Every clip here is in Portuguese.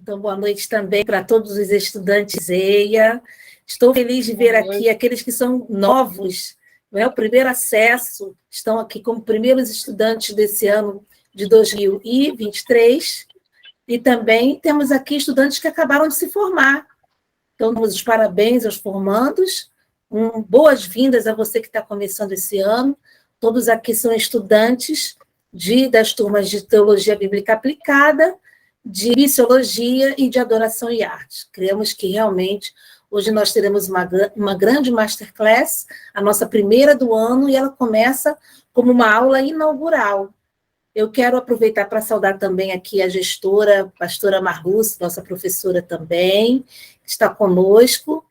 Então, boa noite também para todos os estudantes EIA. Estou feliz de ver aqui aqueles que são novos, não é? O primeiro acesso, estão aqui como primeiros estudantes desse ano de 2023, e também temos aqui estudantes que acabaram de se formar. Então, damos os parabéns aos formandos, boas-vindas a você que está começando esse ano. Todos aqui são estudantes das turmas de Teologia Bíblica Aplicada, de Missiologia e de Adoração e Arte. Cremos que realmente hoje nós teremos uma grande masterclass, a nossa primeira do ano, e ela começa como uma aula inaugural. Eu quero aproveitar para saudar também aqui a gestora, a pastora Marluce, nossa professora também, que está conosco,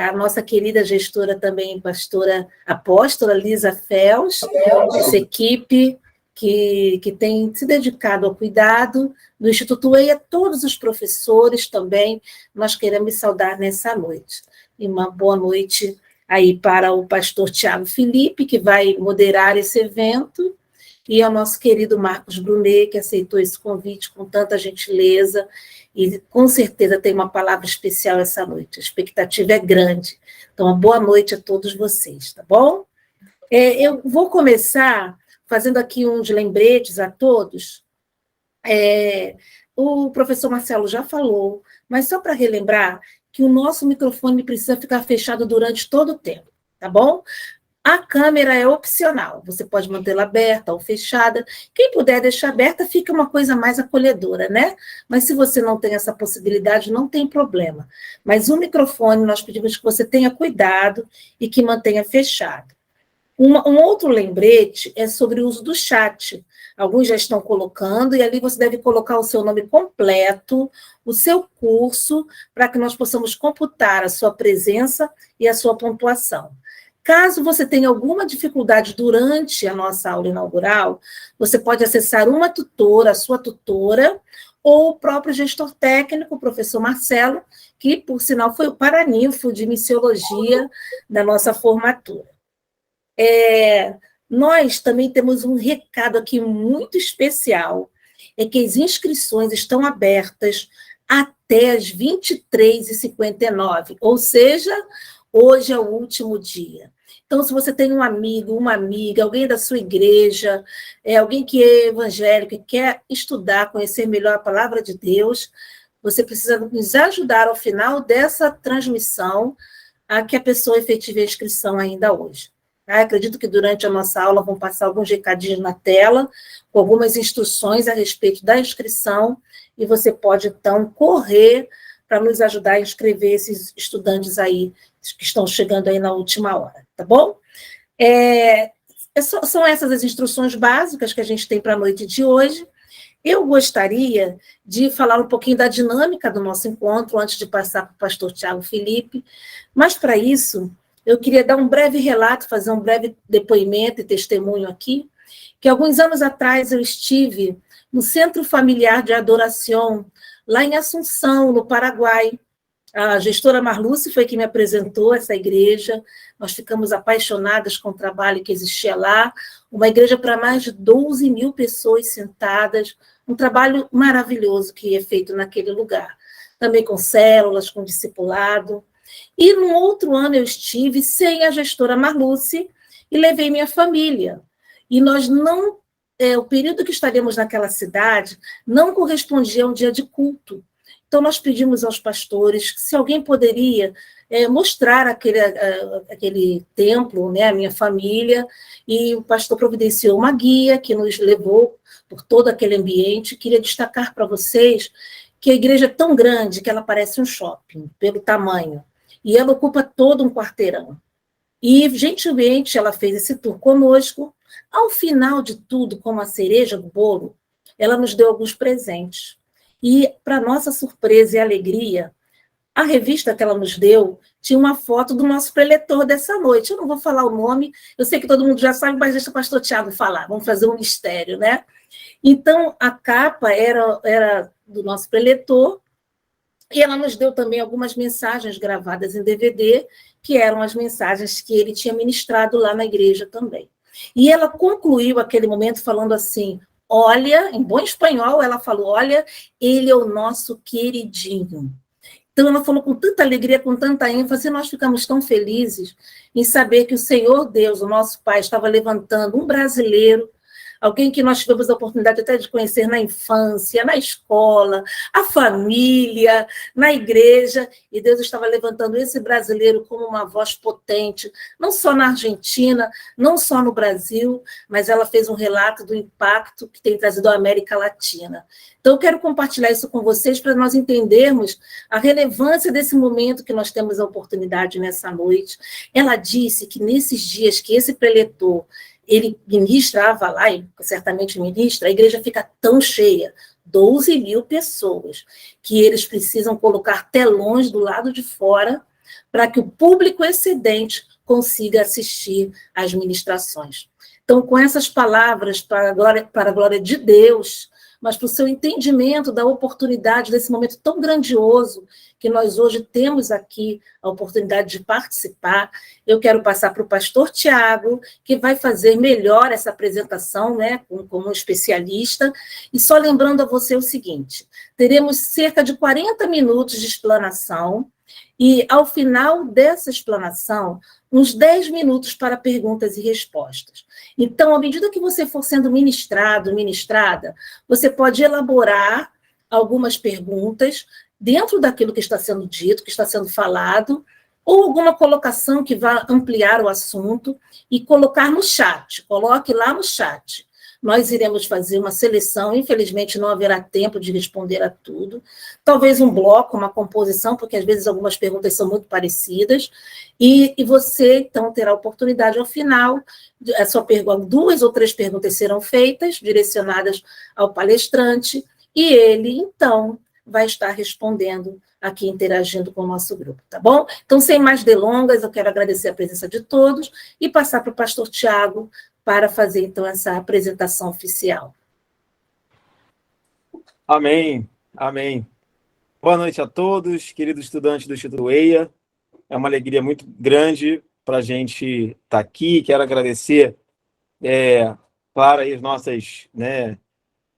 a nossa querida gestora também, pastora apóstola Lisa Fels, essa equipe que tem se dedicado ao cuidado do Instituto EIA, todos os professores também, nós queremos saudar nessa noite. E uma boa noite aí para o pastor Tiago Felipe, que vai moderar esse evento, e ao nosso querido Marcos Brunet, que aceitou esse convite com tanta gentileza, e com certeza tem uma palavra especial essa noite. A expectativa é grande. Então, uma boa noite a todos vocês, tá bom? Eu vou começar fazendo aqui uns lembretes a todos. O professor Marcelo já falou, mas só para relembrar que o nosso microfone precisa ficar fechado durante todo o tempo, tá bom? A câmera é opcional, você pode mantê-la aberta ou fechada. Quem puder deixar aberta, fica uma coisa mais acolhedora, né? Mas se você não tem essa possibilidade, não tem problema. Mas o microfone, nós pedimos que você tenha cuidado e que mantenha fechado. Um outro lembrete é sobre o uso do chat. Alguns já estão colocando, e ali você deve colocar o seu nome completo, o seu curso, para que nós possamos computar a sua presença e a sua pontuação. Caso você tenha alguma dificuldade durante a nossa aula inaugural, você pode acessar uma tutora, a sua tutora, ou o próprio gestor técnico, o professor Marcelo, que, por sinal, foi o paraninfo de missiologia da nossa formatura. Nós também temos um recado aqui muito especial, é que as inscrições estão abertas até as 23h59, ou seja, hoje é o último dia. Então, se você tem um amigo, uma amiga, alguém da sua igreja, alguém que é evangélico e quer estudar, conhecer melhor a palavra de Deus, você precisa nos ajudar ao final dessa transmissão a que a pessoa efetive a inscrição ainda hoje. Acredito que durante a nossa aula vão passar alguns recadinhos na tela, com algumas instruções a respeito da inscrição, e você pode, então, correr para nos ajudar a inscrever esses estudantes aí, que estão chegando aí na última hora, tá bom? São essas as instruções básicas que a gente tem para a noite de hoje. Eu gostaria de falar um pouquinho da dinâmica do nosso encontro, antes de passar para o pastor Tiago Felipe, mas, para isso, eu queria dar um breve relato, fazer um breve depoimento e testemunho aqui, que alguns anos atrás eu estive no Centro Familiar de Adoração, lá em Assunção, no Paraguai. A gestora Marluce foi quem me apresentou essa igreja, nós ficamos apaixonadas com o trabalho que existia lá, uma igreja para mais de 12 mil pessoas sentadas, um trabalho maravilhoso que é feito naquele lugar, também com células, com discipulado. E no outro ano eu estive sem a gestora Marluce e levei minha família. E nós não, o período que estaríamos naquela cidade não correspondia a um dia de culto. Então nós pedimos aos pastores que se alguém poderia mostrar aquele templo, né, a minha família, e o pastor providenciou uma guia que nos levou por todo aquele ambiente. Queria destacar para vocês que a igreja é tão grande que ela parece um shopping, pelo tamanho. E ela ocupa todo um quarteirão. E, gentilmente, ela fez esse tour conosco. Ao final de tudo, como a cereja do bolo, ela nos deu alguns presentes. E, para nossa surpresa e alegria, a revista que ela nos deu tinha uma foto do nosso preletor dessa noite. Eu não vou falar o nome, eu sei que todo mundo já sabe, mas deixa o pastor Tiago falar. Vamos fazer um mistério, né? Então, a capa era do nosso preletor, e ela nos deu também algumas mensagens gravadas em DVD, que eram as mensagens que ele tinha ministrado lá na igreja também. E ela concluiu aquele momento falando assim: olha, em bom espanhol, ela falou, olha, ele é o nosso queridinho. Então, ela falou com tanta alegria, com tanta ênfase, e nós ficamos tão felizes em saber que o Senhor Deus, o nosso Pai, estava levantando um brasileiro, alguém que nós tivemos a oportunidade até de conhecer na infância, na escola, a família, na igreja, e Deus estava levantando esse brasileiro como uma voz potente, não só na Argentina, não só no Brasil, mas ela fez um relato do impacto que tem trazido à América Latina. Então, eu quero compartilhar isso com vocês para nós entendermos a relevância desse momento que nós temos a oportunidade nessa noite. Ela disse que nesses dias que esse preletor ele ministrava lá, e certamente ministra, a igreja fica tão cheia, 12 mil pessoas, que eles precisam colocar telões do lado de fora para que o público excedente consiga assistir às ministrações. Então, com essas palavras, para a glória de Deus, mas para o seu entendimento da oportunidade desse momento tão grandioso que nós hoje temos aqui a oportunidade de participar, eu quero passar para o pastor Tiago, que vai fazer melhor essa apresentação, né, como um especialista, e só lembrando a você o seguinte, teremos cerca de 40 minutos de explanação, e ao final dessa explanação, uns 10 minutos para perguntas e respostas. Então, à medida que você for sendo ministrado, ministrada, você pode elaborar algumas perguntas dentro daquilo que está sendo dito, que está sendo falado, ou alguma colocação que vá ampliar o assunto e colocar no chat. Coloque lá no chat. Nós iremos fazer uma seleção, infelizmente não haverá tempo de responder a tudo. Talvez um bloco, uma composição, porque às vezes algumas perguntas são muito parecidas, e você, então, terá a oportunidade, ao final, a sua pergunta, 2 ou 3 perguntas serão feitas, direcionadas ao palestrante, e ele, então, vai estar respondendo aqui, interagindo com o nosso grupo, tá bom? Então, sem mais delongas, eu quero agradecer a presença de todos e passar para o pastor Tiago para fazer, então, essa apresentação oficial. Amém, amém. Boa noite a todos, queridos estudantes do Instituto EIA. É uma alegria muito grande para a gente estar aqui. Quero agradecer, claro, as nossas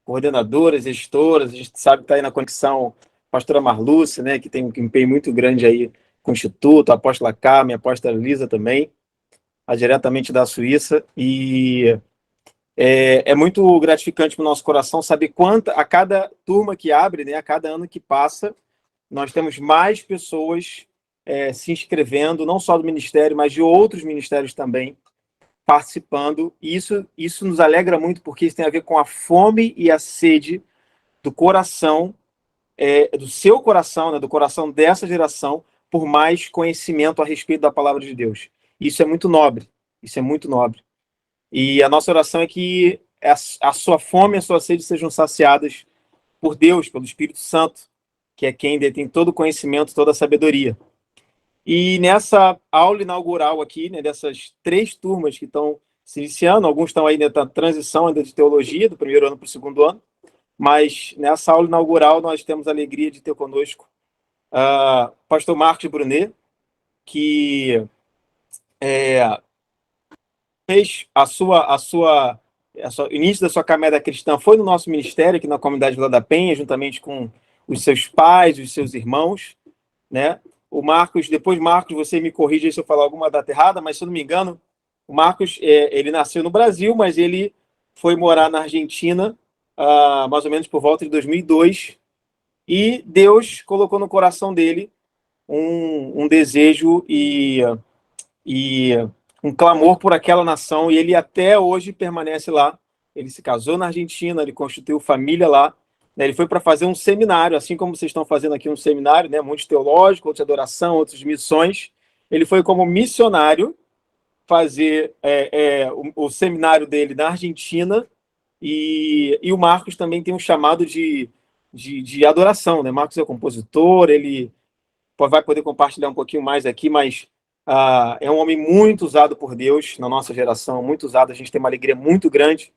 coordenadoras, gestoras. A gente sabe que está aí na conexão a pastora Marluce, que tem um empenho muito grande aí com o Instituto, a apóstola Carmen, a apóstola Lisa também, diretamente da Suíça. E é muito gratificante para o nosso coração saber a cada turma que abre, a cada ano que passa, nós temos mais pessoas se inscrevendo, não só do ministério, mas de outros ministérios também, participando. E isso nos alegra muito, porque isso tem a ver com a fome e a sede do coração, do seu coração, do coração dessa geração, por mais conhecimento a respeito da palavra de Deus. Isso é muito nobre, isso é muito nobre. E a nossa oração é que a sua fome e a sua sede sejam saciadas por Deus, pelo Espírito Santo, que é quem detém todo o conhecimento, toda a sabedoria. E nessa aula inaugural aqui, dessas 3 turmas que estão se iniciando, alguns estão aí na transição ainda de teologia, do primeiro ano para o segundo ano, mas nessa aula inaugural nós temos a alegria de ter conosco o pastor Marcos Brunet, que fez o início da sua caminhada cristã foi no nosso ministério, aqui na comunidade Vila da Penha, juntamente com os seus pais, os seus irmãos, O Marcos, você me corrige se eu falar alguma data errada, mas se eu não me engano, o Marcos, ele nasceu no Brasil, mas ele foi morar na Argentina, mais ou menos por volta de 2002, e Deus colocou no coração dele um desejo e um clamor por aquela nação, e ele até hoje permanece lá. Ele se casou na Argentina, ele constituiu família lá, ele foi para fazer um seminário, assim como vocês estão fazendo aqui um seminário, muitos teológicos, outros de adoração, outros de missões. Ele foi como missionário fazer o seminário dele na Argentina, e o Marcos também tem um chamado de adoração. Marcos é compositor, ele vai poder compartilhar um pouquinho mais aqui, mas é um homem muito usado por Deus na nossa geração, muito usado. A gente tem uma alegria muito grande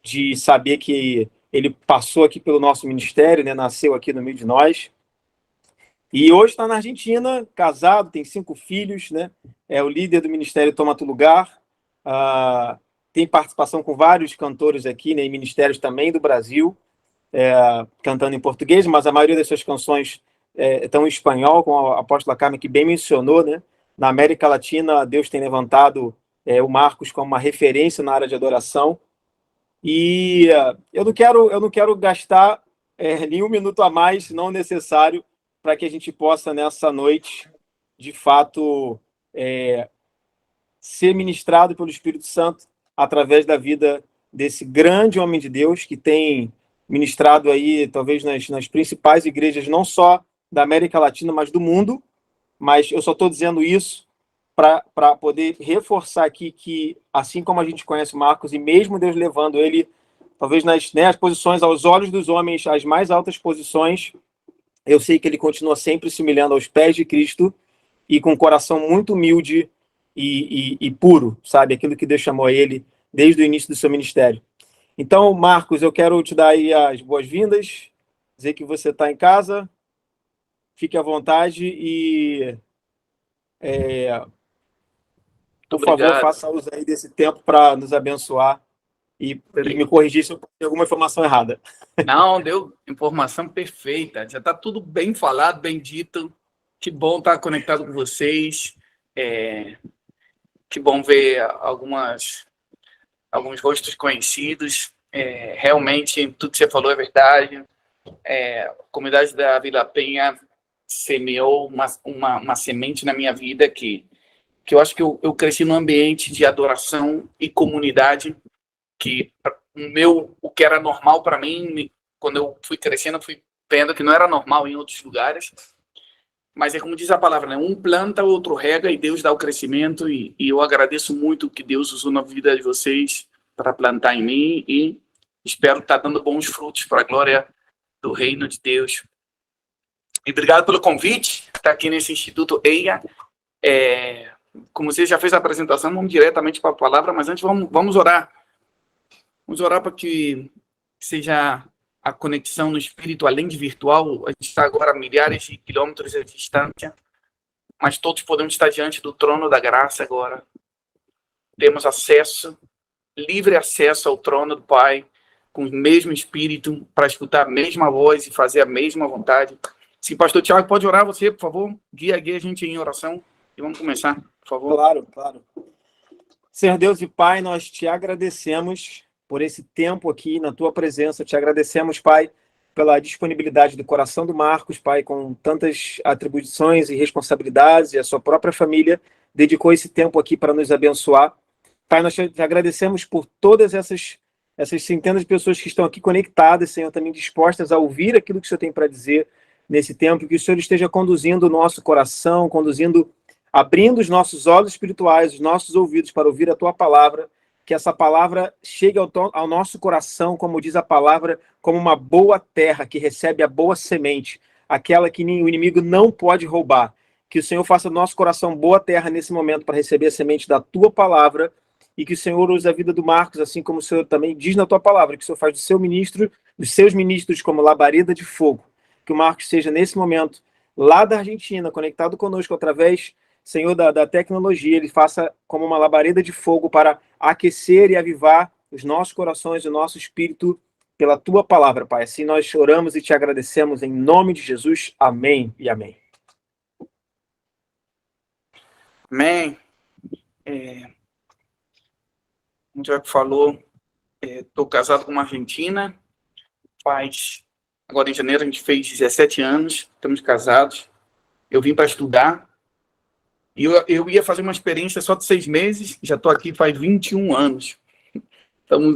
de saber que ele passou aqui pelo nosso ministério, nasceu aqui no meio de nós. E hoje está na Argentina, casado, tem 5 filhos, é o líder do ministério Toma Tu Lugar. tem participação com vários cantores aqui, né, em ministérios também do Brasil, cantando em português, mas a maioria das suas canções estão em espanhol, como a apóstola Carmen, que bem mencionou, né? Na América Latina, Deus tem levantado o Marcos como uma referência na área de adoração. E eu não quero gastar nenhum minuto a mais, não necessário, para que a gente possa, nessa noite, de fato, ser ministrado pelo Espírito Santo através da vida desse grande homem de Deus que tem ministrado aí, talvez, nas principais igrejas, não só da América Latina, mas do mundo. Mas eu só estou dizendo isso para poder reforçar aqui que, assim como a gente conhece o Marcos, e mesmo Deus levando ele, talvez as posições aos olhos dos homens, as mais altas posições, eu sei que ele continua sempre se humilhando aos pés de Cristo e com um coração muito humilde e puro, sabe? Aquilo que Deus chamou ele desde o início do seu ministério. Então, Marcos, eu quero te dar aí as boas-vindas, dizer que você está em casa, fique à vontade e, por favor, faça uso aí desse tempo para nos abençoar e me corrigir se eu tenho alguma informação errada. Não, deu informação perfeita. Já está tudo bem falado, bem dito. Que bom estar conectado com vocês. Que bom ver alguns rostos conhecidos. Realmente, tudo que você falou é verdade. A comunidade da Vila Penha semeou uma semente na minha vida que eu acho que eu cresci num ambiente de adoração e comunidade que o que era normal para mim, quando eu fui crescendo, eu fui vendo que não era normal em outros lugares. Mas é como diz a palavra, né? Um planta, o outro rega e Deus dá o crescimento. E eu agradeço muito que Deus usou na vida de vocês para plantar em mim e espero estar dando bons frutos para a glória do reino de Deus. E obrigado pelo convite, estar aqui nesse Instituto EIA. Como você já fez a apresentação, vamos diretamente para a palavra, mas antes vamos orar. Vamos orar para que seja a conexão no espírito, além de virtual. A gente está agora a milhares de quilômetros de distância, mas todos podemos estar diante do trono da graça agora. Temos acesso, livre acesso ao trono do Pai, com o mesmo espírito, para escutar a mesma voz e fazer a mesma vontade. Sim, pastor Tiago, pode orar você, por favor? Guia a gente em oração e vamos começar, por favor. Claro. Senhor Deus e Pai, nós te agradecemos por esse tempo aqui na tua presença. Te agradecemos, Pai, pela disponibilidade do coração do Marcos, Pai, com tantas atribuições e responsabilidades, e a sua própria família dedicou esse tempo aqui para nos abençoar. Pai, nós te agradecemos por todas essas centenas de pessoas que estão aqui conectadas, Senhor, também dispostas a ouvir aquilo que o Senhor tem para dizer nesse tempo, que o Senhor esteja conduzindo o nosso coração, abrindo os nossos olhos espirituais, os nossos ouvidos para ouvir a tua palavra, que essa palavra chegue ao nosso coração, como diz a palavra, como uma boa terra que recebe a boa semente, aquela que o inimigo não pode roubar. Que o Senhor faça do nosso coração boa terra nesse momento para receber a semente da tua palavra, e que o Senhor use a vida do Marcos, assim como o Senhor também diz na tua palavra, que o Senhor faz dos seus ministros como labareda de fogo. Que o Marcos seja nesse momento lá da Argentina, conectado conosco através, Senhor, da tecnologia, ele faça como uma labareda de fogo para aquecer e avivar os nossos corações, o nosso espírito pela tua palavra, Pai. Assim nós oramos e te agradecemos em nome de Jesus. Amém e amém. Amém. Como o Tiago falou, estou casado com uma argentina, agora em janeiro a gente fez 17 anos, estamos casados. Eu vim para estudar, e eu ia fazer uma experiência só de 6 meses, já estou aqui faz 21 anos. Então,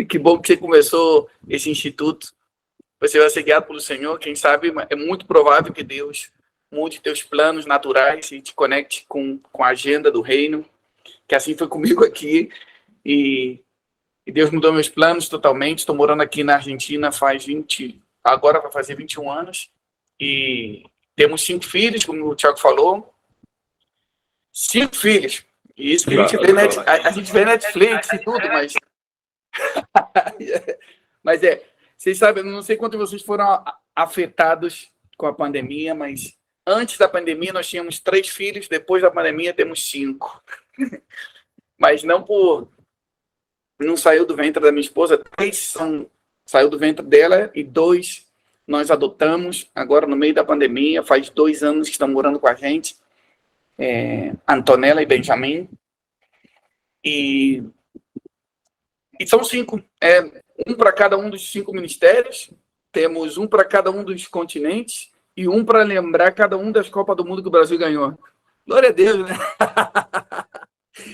que bom que você começou esse instituto. Você vai ser guiado pelo Senhor, quem sabe é muito provável que Deus mude teus planos naturais e te conecte com a agenda do reino, que assim foi comigo aqui. E Deus mudou meus planos totalmente. Estou morando aqui na Argentina agora vai fazer 21 anos. E temos 5 filhos, como o Tiago falou. 5 filhos. E isso que a gente vê Netflix e tudo, mas... mas vocês sabem, eu não sei quantos de vocês foram afetados com a pandemia, mas antes da pandemia nós tínhamos 3 filhos, depois da pandemia temos 5. Mas não por não saiu do ventre da minha esposa, 3 saiu do ventre dela e 2 nós adotamos agora no meio da pandemia, faz 2 anos que estão morando com a gente, Antonella e Benjamin, e são 5, um para cada um dos 5 ministérios, temos um para cada um dos continentes e um para lembrar cada um das Copas do Mundo que o Brasil ganhou. Glória a Deus, né?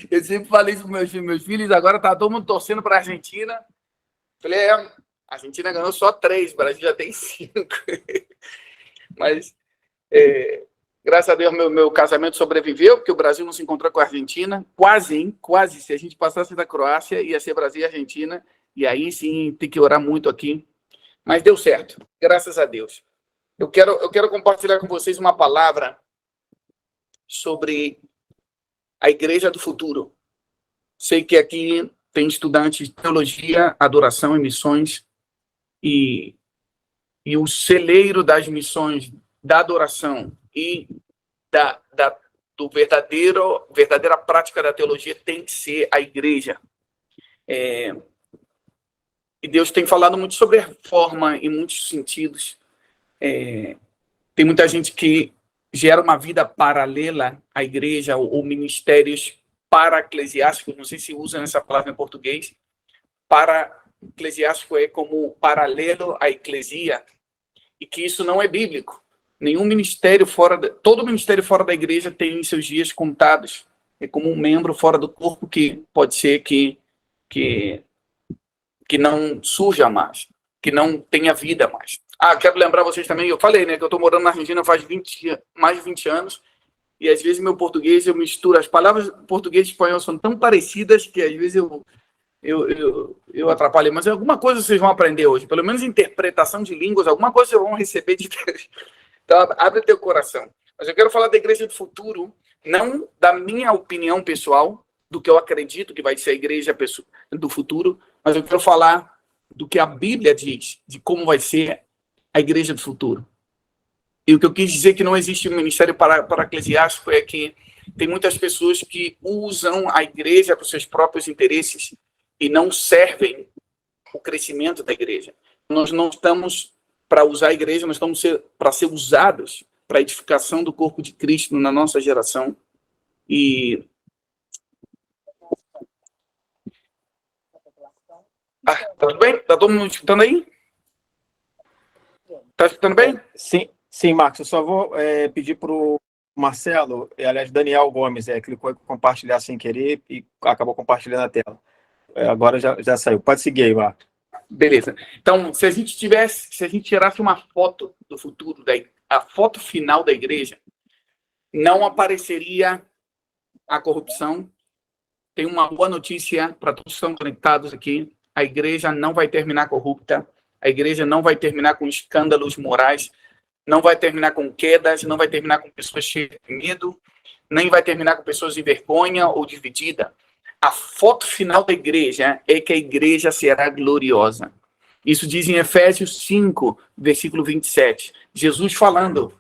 Eu sempre falei isso para meus filhos, agora tá todo mundo torcendo para a Argentina. Falei, a Argentina ganhou só 3, o Brasil já tem 5. Mas, graças a Deus, meu casamento sobreviveu, porque o Brasil não se encontrou com a Argentina. Quase, hein? Quase. Se a gente passasse da Croácia, ia ser Brasil e Argentina. E aí, sim, tem que orar muito aqui. Mas deu certo, graças a Deus. Eu quero compartilhar com vocês uma palavra sobre a igreja do futuro. Sei que aqui tem estudantes de teologia, adoração e missões, e o celeiro das missões, da adoração e do verdadeira prática da teologia tem que ser a igreja. E Deus tem falado muito sobre reforma em muitos sentidos. Tem muita gente que gera uma vida paralela à igreja, ou ministérios para-eclesiásticos, não sei se usa essa palavra em português. Para-eclesiástico é como paralelo à eclesia, e que isso não é bíblico. Todo ministério fora da igreja tem seus dias contados. É como um membro fora do corpo que pode ser que não surja mais, que não tenha vida mais. Quero lembrar vocês também, eu falei, né, que eu estou morando na Argentina faz mais de 20 anos, e às vezes meu português, eu misturo, as palavras português e espanhol são tão parecidas que às vezes eu atrapalho, mas alguma coisa vocês vão aprender hoje, pelo menos interpretação de línguas, alguma coisa vocês vão receber de Deus. Então, abre teu coração. Mas eu quero falar da igreja do futuro, não da minha opinião pessoal, do que eu acredito que vai ser a igreja do futuro, mas eu quero falar do que a Bíblia diz, de como vai ser a igreja do futuro. E o que eu quis dizer que não existe um ministério para eclesiástico é que tem muitas pessoas que usam a igreja para os seus próprios interesses e não servem o crescimento da igreja. Nós não estamos para usar a igreja, nós estamos para ser usados para a edificação do corpo de Cristo na nossa geração. E tá tudo bem? Tá todo mundo escutando aí? Tá escutando bem? Sim, Marcos. Eu só vou pedir para o Marcelo, aliás, Daniel Gomes, clicou em compartilhar sem querer e acabou compartilhando a tela. Agora já saiu. Pode seguir aí, Marcos. Beleza. Então, se a gente tirasse uma foto do futuro, a foto final da igreja, não apareceria a corrupção. Tem uma boa notícia para todos que estão conectados aqui. A igreja não vai terminar corrupta. A igreja não vai terminar com escândalos morais. Não vai terminar com quedas. Não vai terminar com pessoas cheias de medo. Nem vai terminar com pessoas em vergonha ou dividida. A foto final da igreja é que a igreja será gloriosa. Isso diz em Efésios 5, versículo 27. Jesus falando,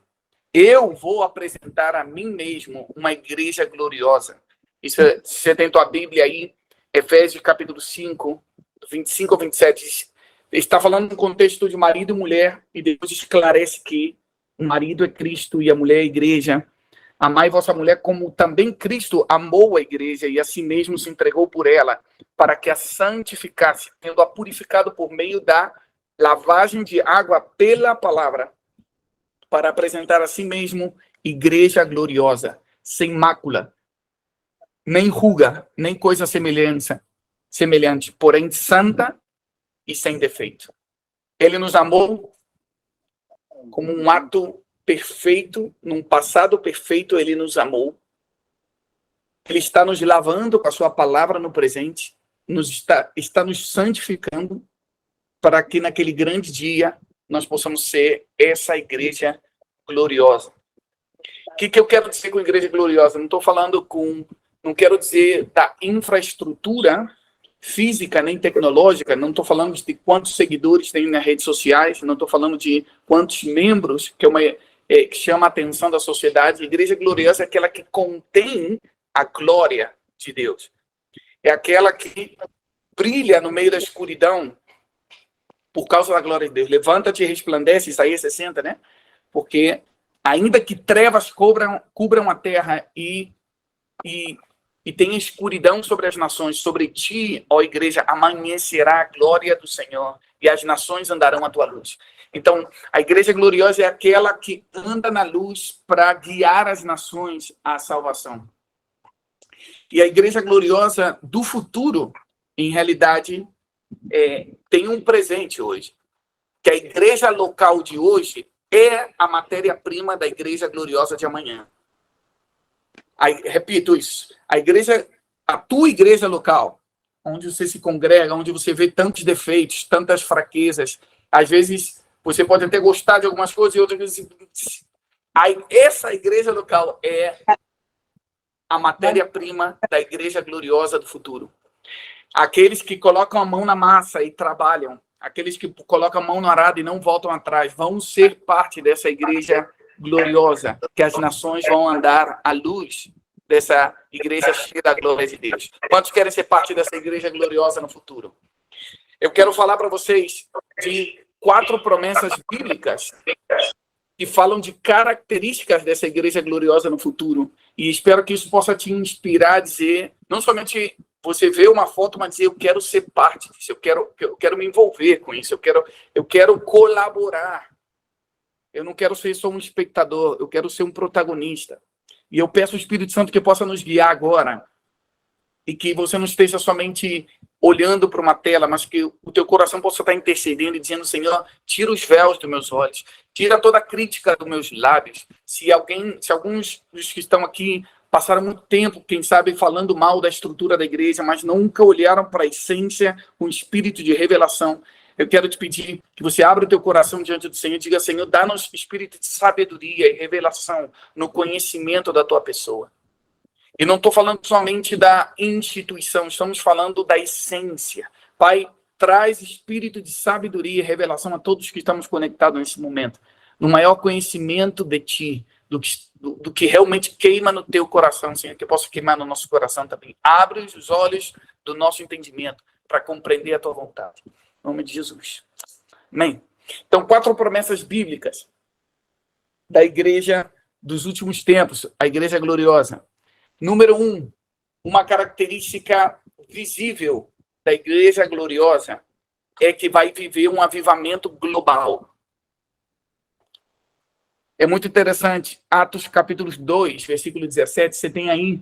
eu vou apresentar a mim mesmo uma igreja gloriosa. Isso, se você tem tua Bíblia aí, Efésios capítulo 5, 25 ao 27, está falando no contexto de marido e mulher, e depois esclarece que o marido é Cristo e a mulher é a igreja. Amai vossa mulher como também Cristo amou a igreja e a si mesmo se entregou por ela, para que a santificasse, tendo-a purificado por meio da lavagem de água pela palavra, para apresentar a si mesmo igreja gloriosa, sem mácula, nem ruga, nem coisa semelhante, porém santa e sem defeito. Ele nos amou como um ato perfeito, num passado perfeito, ele nos amou. Ele está nos lavando com a sua palavra no presente, está nos santificando para que naquele grande dia nós possamos ser essa igreja gloriosa. O que eu quero dizer com igreja gloriosa? Não quero dizer da infraestrutura física nem tecnológica, não estou falando de quantos seguidores tem nas redes sociais, não estou falando de quantos membros, que chama a atenção da sociedade. A igreja gloriosa é aquela que contém a glória de Deus. É aquela que brilha no meio da escuridão por causa da glória de Deus. Levanta-te e resplandece, Isaías 60, né? Porque ainda que trevas cubram a terra e tenha escuridão sobre as nações, sobre ti, ó igreja, amanhecerá a glória do Senhor e as nações andarão à tua luz. Então, a igreja gloriosa é aquela que anda na luz para guiar as nações à salvação. E a igreja gloriosa do futuro, em realidade, tem um presente hoje. Que a igreja local de hoje é a matéria-prima da igreja gloriosa de amanhã. Repito isso. A tua igreja local, onde você se congrega, onde você vê tantos defeitos, tantas fraquezas, às vezes você pode até gostar de algumas coisas e outras vezes... Essa igreja local é a matéria-prima da igreja gloriosa do futuro. Aqueles que colocam a mão na massa e trabalham, aqueles que colocam a mão no arado e não voltam atrás, vão ser parte dessa igreja gloriosa, que as nações vão andar à luz dessa igreja cheia da glória de Deus. Quantos querem ser parte dessa igreja gloriosa no futuro? Eu quero falar para vocês de 4 promessas bíblicas que falam de características dessa igreja gloriosa no futuro. E espero que isso possa te inspirar a dizer, não somente você ver uma foto, mas dizer, eu quero ser parte disso, eu quero me envolver com isso, eu quero colaborar. Eu não quero ser só um espectador, eu quero ser um protagonista. E eu peço ao Espírito Santo que possa nos guiar agora e que você não esteja somente olhando para uma tela, mas que o teu coração possa estar intercedendo e dizendo, Senhor, tira os véus dos meus olhos, tira toda a crítica dos meus lábios. Se alguns dos que estão aqui passaram muito tempo, quem sabe, falando mal da estrutura da igreja, mas nunca olharam para a essência, com espírito de revelação, eu quero te pedir que você abra o teu coração diante do Senhor e diga, Senhor, dá-nos espírito de sabedoria e revelação no conhecimento da tua pessoa. E não estou falando somente da instituição, estamos falando da essência. Pai, traz espírito de sabedoria e revelação a todos que estamos conectados nesse momento, no maior conhecimento de ti, do que realmente queima no teu coração, Senhor, que possa queimar no nosso coração também. Abre os olhos do nosso entendimento para compreender a tua vontade. Em nome de Jesus. Amém. Então, 4 promessas bíblicas da igreja dos últimos tempos, a igreja gloriosa. Número 1, uma característica visível da igreja gloriosa é que vai viver um avivamento global. É muito interessante. Atos capítulo 2, versículo 17, você tem aí.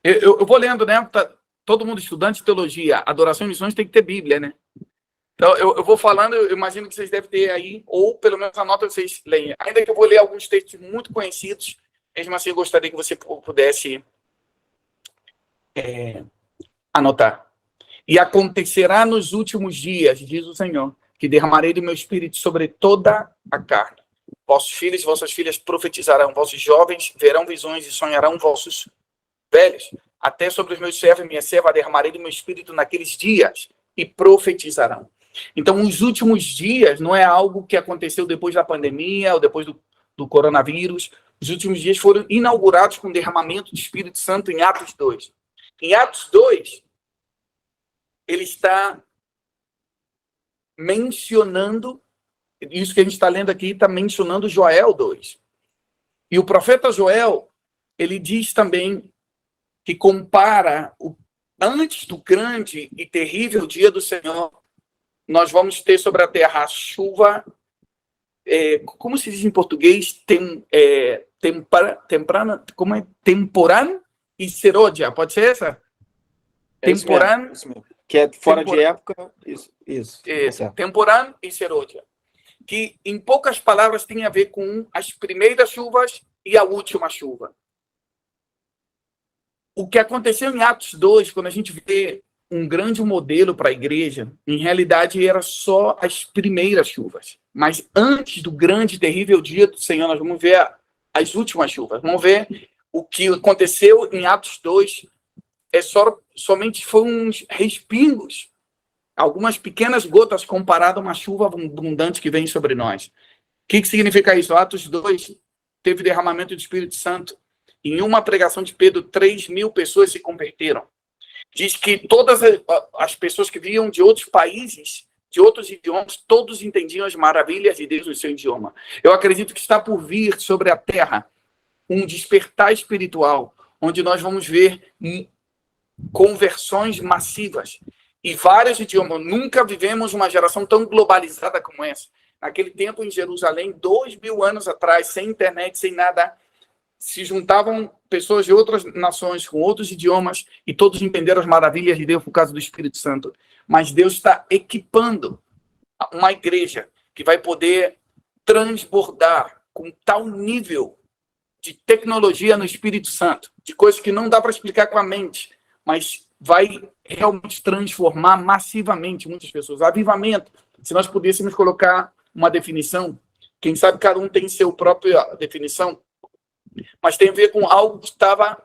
Eu vou lendo, né? Tá, todo mundo estudante de teologia, adoração e missões tem que ter Bíblia, né? Então, eu vou falando, eu imagino que vocês devem ter aí, ou pelo menos anota vocês leem. Ainda que eu vou ler alguns textos muito conhecidos, mesmo assim eu gostaria que você pudesse anotar. E acontecerá nos últimos dias, diz o Senhor, que derramarei do meu espírito sobre toda a carne. Vossos filhos e vossas filhas profetizarão, vossos jovens verão visões e sonharão vossos velhos. Até sobre os meus servos e minha serva derramarei do meu espírito naqueles dias e profetizarão. Então, os últimos dias não é algo que aconteceu depois da pandemia ou depois do coronavírus. Os últimos dias foram inaugurados com o derramamento do Espírito Santo em Atos 2. Em Atos 2, ele está mencionando, isso que a gente está lendo aqui, está mencionando Joel 2. E o profeta Joel, ele diz também que compara, antes do grande e terrível dia do Senhor, nós vamos ter sobre a terra a chuva, como se diz em português, temporã e serôdia, pode ser essa? Temporã. Isso mesmo. Que é fora de época. Isso. Temporã e serôdia. Que, em poucas palavras, tem a ver com as primeiras chuvas e a última chuva. O que aconteceu em Atos 2, quando a gente vê um grande modelo para a igreja, em realidade era só as primeiras chuvas. Mas antes do grande e terrível dia do Senhor, nós vamos ver as últimas chuvas. Vamos ver o que aconteceu em Atos 2. Somente foram uns respingos, algumas pequenas gotas comparado a uma chuva abundante que vem sobre nós. O que significa isso? Atos 2 teve derramamento do Espírito Santo. Em uma pregação de Pedro, 3.000 pessoas se converteram. diz que todas as pessoas que vinham de outros países, de outros idiomas, todos entendiam as maravilhas de Deus no seu idioma. Eu acredito que está por vir sobre a Terra um despertar espiritual, onde nós vamos ver conversões massivas e vários idiomas. Nunca vivemos uma geração tão globalizada como essa. Naquele tempo, em Jerusalém, 2000 anos atrás, sem internet, sem nada, se juntavam pessoas de outras nações, com outros idiomas, e todos entenderam as maravilhas de Deus por causa do Espírito Santo. Mas Deus está equipando uma igreja que vai poder transbordar com tal nível de tecnologia no Espírito Santo, de coisas que não dá para explicar com a mente, mas vai realmente transformar massivamente muitas pessoas. Avivamento, se nós pudéssemos colocar uma definição, quem sabe cada um tem seu própria definição, mas tem a ver com algo que estava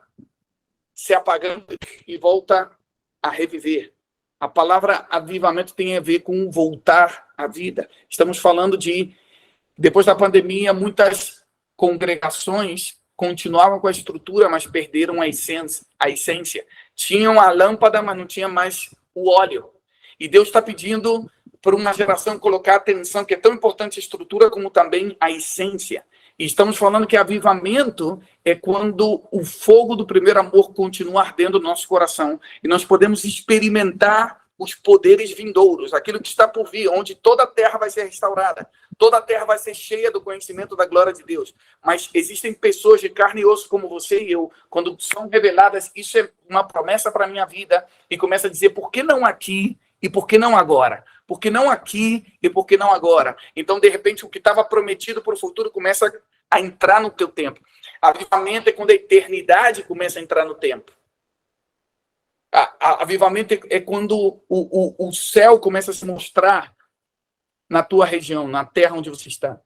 se apagando e volta a reviver. A palavra avivamento tem a ver com voltar à vida. Estamos falando de, depois da pandemia, muitas congregações continuavam com a estrutura, mas perderam a essência. Tinham a lâmpada, mas não tinha mais o óleo. E Deus está pedindo para uma geração colocar atenção, que é tão importante a estrutura como também a essência. E estamos falando que avivamento é quando o fogo do primeiro amor continua ardendo no nosso coração e nós podemos experimentar os poderes vindouros, aquilo que está por vir, onde toda a terra vai ser restaurada, toda a terra vai ser cheia do conhecimento da glória de Deus. Mas existem pessoas de carne e osso como você e eu, quando são reveladas, isso é uma promessa para a minha vida, e começa a dizer, por que não aqui e por que não agora? Por que não aqui e por que não agora? Então, de repente, o que estava prometido para o futuro começa a entrar no teu tempo. Avivamento é quando a eternidade começa a entrar no tempo. Avivamento é quando o céu começa a se mostrar na tua região, na terra onde você está.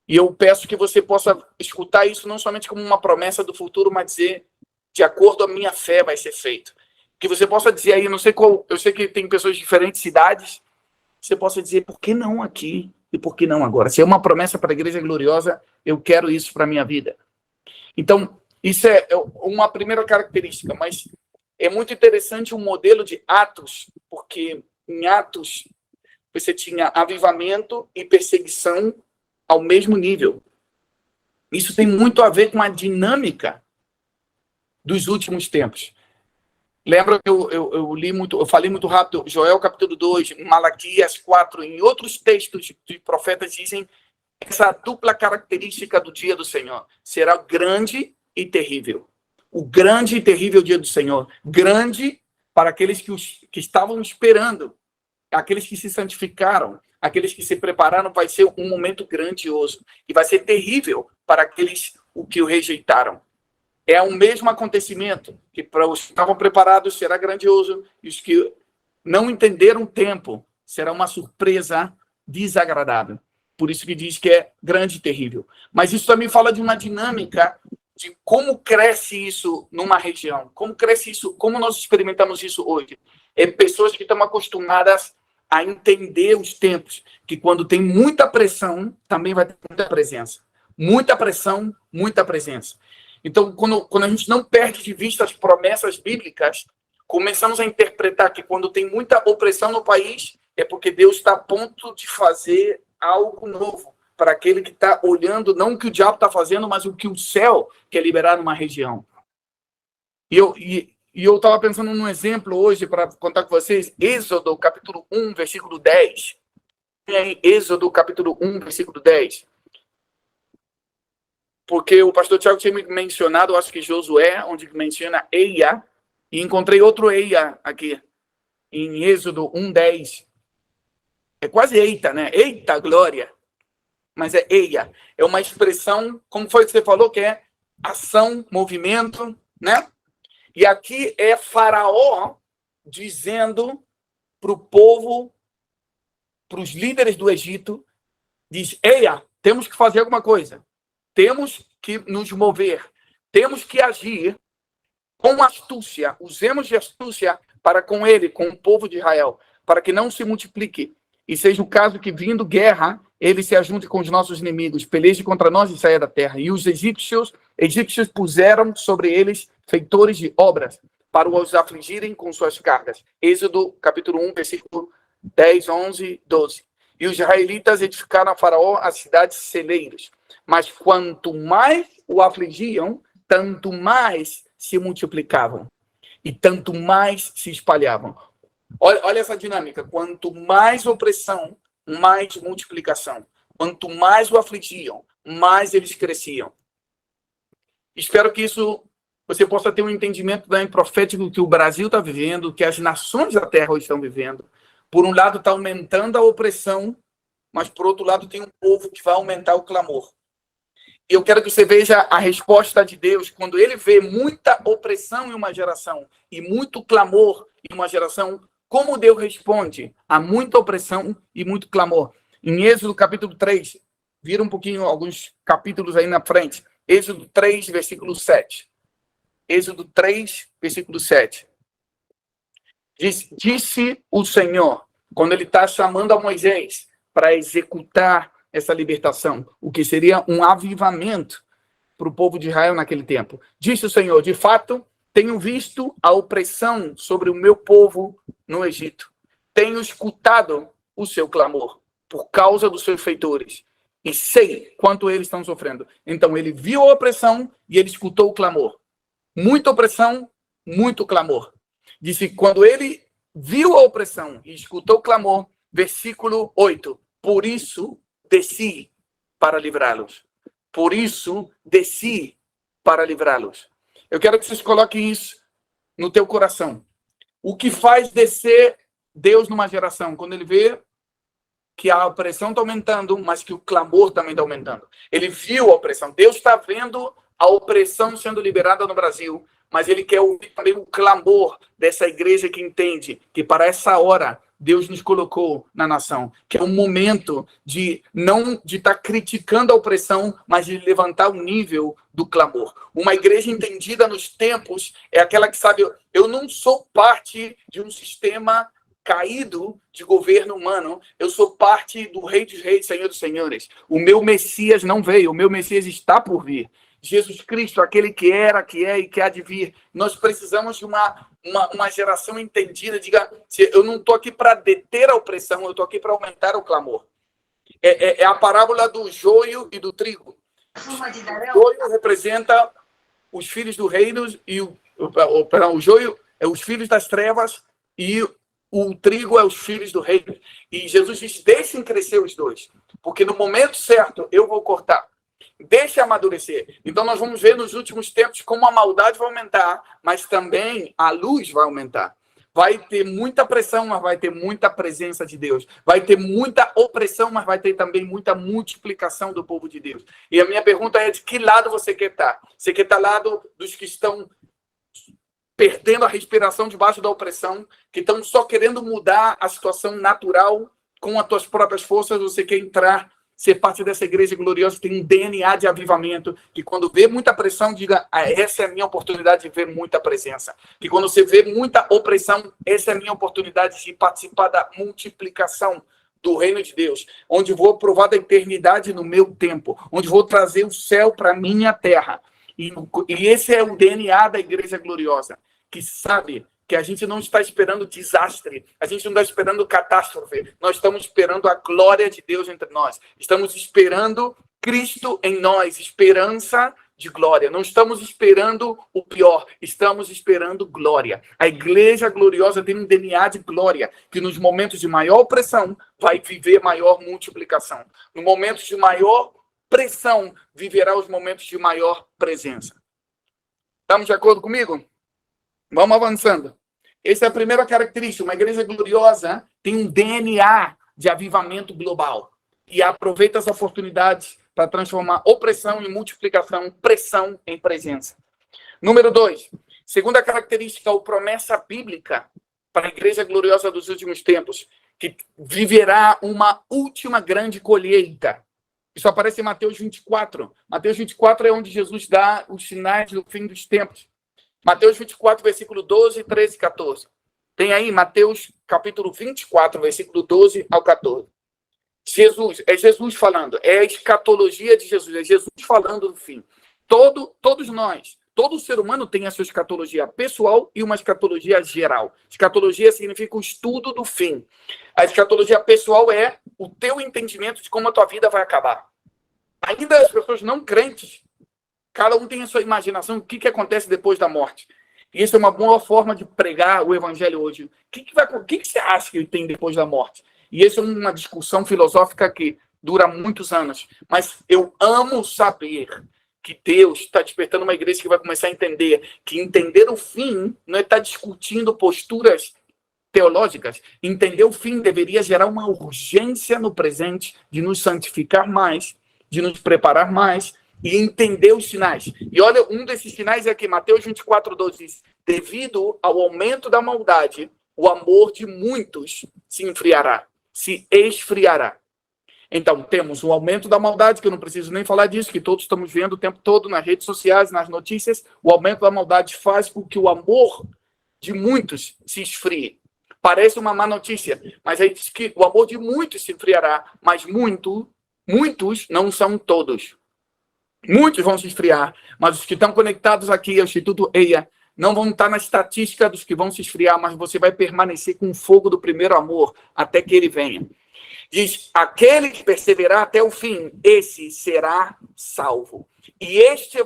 E eu peço que você possa escutar isso não somente como uma promessa do futuro, mas dizer, de acordo com a minha fé vai ser feito. Que você possa dizer aí, não sei qual, eu sei que tem pessoas de diferentes cidades, você possa dizer, por que não aqui e por que não agora? Se é uma promessa para a Igreja Gloriosa, eu quero isso para a minha vida. Então, isso é uma primeira característica, mas é muito interessante o modelo de Atos, porque em Atos você tinha avivamento e perseguição ao mesmo nível. Isso tem muito a ver com a dinâmica dos últimos tempos. Lembra que eu falei muito rápido, Joel capítulo 2, Malaquias 4, em outros textos de profetas dizem essa dupla característica do dia do Senhor. Será grande e terrível. O grande e terrível dia do Senhor. Grande para aqueles que estavam esperando, aqueles que se santificaram, aqueles que se prepararam, vai ser um momento grandioso. E vai ser terrível para aqueles que o rejeitaram. É o mesmo acontecimento, que para os que estavam preparados será grandioso, e os que não entenderam o tempo será uma surpresa desagradável. Por isso que diz que é grande e terrível. Mas isso também fala de uma dinâmica de como cresce isso numa região, como cresce isso, como nós experimentamos isso hoje. É pessoas que estão acostumadas a entender os tempos, que quando tem muita pressão, também vai ter muita presença. Muita pressão, muita presença. Então, quando a gente não perde de vista as promessas bíblicas, começamos a interpretar que quando tem muita opressão no país, é porque Deus está a ponto de fazer algo novo para aquele que está olhando, não o que o diabo está fazendo, mas o que o céu quer liberar numa região. E eu estava pensando num exemplo hoje para contar com vocês, Êxodo capítulo 1, versículo 10. Êxodo capítulo 1, versículo 10. Porque o pastor Tiago tinha mencionado, eu acho que Josué, onde menciona Eia, e encontrei outro Eia aqui, em Êxodo 1:10. É quase eita, né? Eita, glória! Mas é Eia. É uma expressão, como foi que você falou, que é ação, movimento, né? E aqui é Faraó dizendo para o povo, para os líderes do Egito, diz, Eia, temos que fazer alguma coisa. Temos que nos mover, temos que agir com astúcia, usemos de astúcia para com ele, com o povo de Israel, para que não se multiplique, e seja o caso que, vindo guerra, ele se ajunte com os nossos inimigos, peleje contra nós e saia da terra. E os egípcios puseram sobre eles feitores de obras, para os afligirem com suas cargas. Êxodo, capítulo 1, versículo 10, 11, 12. E os israelitas edificaram a Faraó as cidades celeiras. Mas quanto mais o afligiam, tanto mais se multiplicavam. E tanto mais se espalhavam. Olha essa dinâmica. Quanto mais opressão, mais multiplicação. Quanto mais o afligiam, mais eles cresciam. Espero que isso você possa ter um entendimento também profético que o Brasil está vivendo, que as nações da terra hoje estão vivendo. Por um lado, está aumentando a opressão, mas, por outro lado, tem um povo que vai aumentar o clamor. E eu quero que você veja a resposta de Deus quando ele vê muita opressão em uma geração e muito clamor em uma geração. Como Deus responde a muita opressão e muito clamor? Em Êxodo, capítulo 3, vira um pouquinho alguns capítulos aí na frente. Êxodo 3, versículo 7. Êxodo 3, versículo 7. Disse o Senhor, quando ele está chamando a Moisés para executar essa libertação, o que seria um avivamento para o povo de Israel naquele tempo. Disse o Senhor, de fato, tenho visto a opressão sobre o meu povo no Egito. Tenho escutado o seu clamor por causa dos seus feitores e sei quanto eles estão sofrendo. Então ele viu a opressão e ele escutou o clamor. Muita opressão, muito clamor. Disse, quando ele viu a opressão e escutou o clamor, versículo 8, por isso desci para livrá-los. Por isso desci para livrá-los. Eu quero que vocês coloquem isso no teu coração. O que faz descer Deus numa geração? Quando ele vê que a opressão está aumentando, mas que o clamor também está aumentando. Ele viu a opressão. Deus está vendo a opressão sendo liberada no Brasil, mas ele quer ouvir também o clamor dessa igreja que entende que para essa hora Deus nos colocou na nação, que é um momento de não de estar criticando a opressão, mas de levantar o nível do clamor. Uma igreja entendida nos tempos é aquela que sabe, eu não sou parte de um sistema caído de governo humano, eu sou parte do Rei dos Reis, Senhor dos Senhores. O meu Messias não veio, o meu Messias está por vir. Jesus Cristo, aquele que era, que é e que há de vir. Nós precisamos de uma geração entendida. Diga, eu não estou aqui para deter a opressão, eu estou aqui para aumentar o clamor. É a parábola do joio e do trigo. O joio representa os filhos do reino e o joio é os filhos das trevas e o trigo é os filhos do reino. E Jesus diz, deixem crescer os dois, porque no momento certo eu vou cortar. Deixe amadurecer. Então nós vamos ver nos últimos tempos como a maldade vai aumentar, mas também a luz vai aumentar. Vai ter muita pressão, mas vai ter muita presença de Deus. Vai ter muita opressão, mas vai ter também muita multiplicação do povo de Deus. E a minha pergunta é, de que lado você quer estar? Você quer estar ao lado dos que estão perdendo a respiração debaixo da opressão, que estão só querendo mudar a situação natural com as tuas próprias forças? Você quer entrar, ser parte dessa igreja gloriosa que tem um DNA de avivamento, que quando vê muita pressão, diga, essa é a minha oportunidade de ver muita presença. Que quando você vê muita opressão, essa é a minha oportunidade de participar da multiplicação do reino de Deus, onde vou provar da eternidade no meu tempo, onde vou trazer o céu para a minha terra. E esse é o DNA da igreja gloriosa, que sabe que a gente não está esperando desastre, a gente não está esperando catástrofe, nós estamos esperando a glória de Deus entre nós, estamos esperando Cristo em nós, esperança de glória, não estamos esperando o pior, estamos esperando glória. A igreja gloriosa tem um DNA de glória, que nos momentos de maior opressão vai viver maior multiplicação, no momentos de maior pressão viverá os momentos de maior presença. Estamos de acordo comigo? Vamos avançando. Essa é a primeira característica. Uma igreja gloriosa tem um DNA de avivamento global e aproveita as oportunidades para transformar opressão em multiplicação, pressão em presença. Número 2. Segunda característica, a promessa bíblica para a igreja gloriosa dos últimos tempos, que viverá uma última grande colheita. Isso aparece em Mateus 24. Mateus 24 é onde Jesus dá os sinais do fim dos tempos. Mateus 24, versículo 12, 13 e 14. Tem aí Mateus capítulo 24, versículo 12 ao 14. Jesus falando. É a escatologia de Jesus. É Jesus falando do fim. Todos nós todo ser humano tem a sua escatologia pessoal e uma escatologia geral. Escatologia significa o estudo do fim. A escatologia pessoal é o teu entendimento de como a tua vida vai acabar. Ainda as pessoas não crentes, cada um tem a sua imaginação do que acontece depois da morte. E isso é uma boa forma de pregar o evangelho hoje. O que você acha que tem depois da morte? E isso é uma discussão filosófica que dura muitos anos. Mas eu amo saber que Deus está despertando uma igreja que vai começar a entender que entender o fim não é estar discutindo posturas teológicas. Entender o fim deveria gerar uma urgência no presente de nos santificar mais, de nos preparar mais e entender os sinais. E olha, um desses sinais é que Mateus 24:12 diz: devido ao aumento da maldade, o amor de muitos se esfriará. Então, temos o aumento da maldade, que eu não preciso nem falar disso, que todos estamos vendo o tempo todo nas redes sociais, nas notícias. O aumento da maldade faz com que o amor de muitos se esfrie. Parece uma má notícia, mas aí diz que o amor de muitos se esfriará, mas muitos não são todos. Muitos vão se esfriar, mas os que estão conectados aqui ao Instituto EIA não vão estar na estatística dos que vão se esfriar, mas você vai permanecer com o fogo do primeiro amor até que ele venha. Diz, aquele que perseverar até o fim, esse será salvo. E este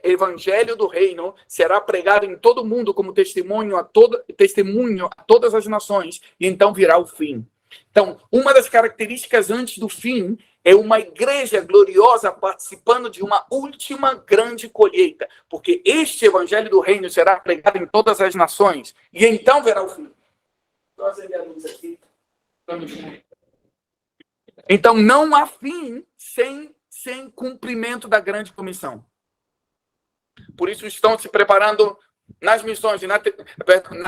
evangelho do reino será pregado em todo o mundo como testemunho a todas as nações, e então virá o fim. Então, uma das características antes do fim é uma igreja gloriosa participando de uma última grande colheita, porque este evangelho do reino será pregado em todas as nações, e então virá o fim. Vou acender a luz aqui. Então, não há fim sem cumprimento da grande comissão. Por isso, estão se preparando nas missões, na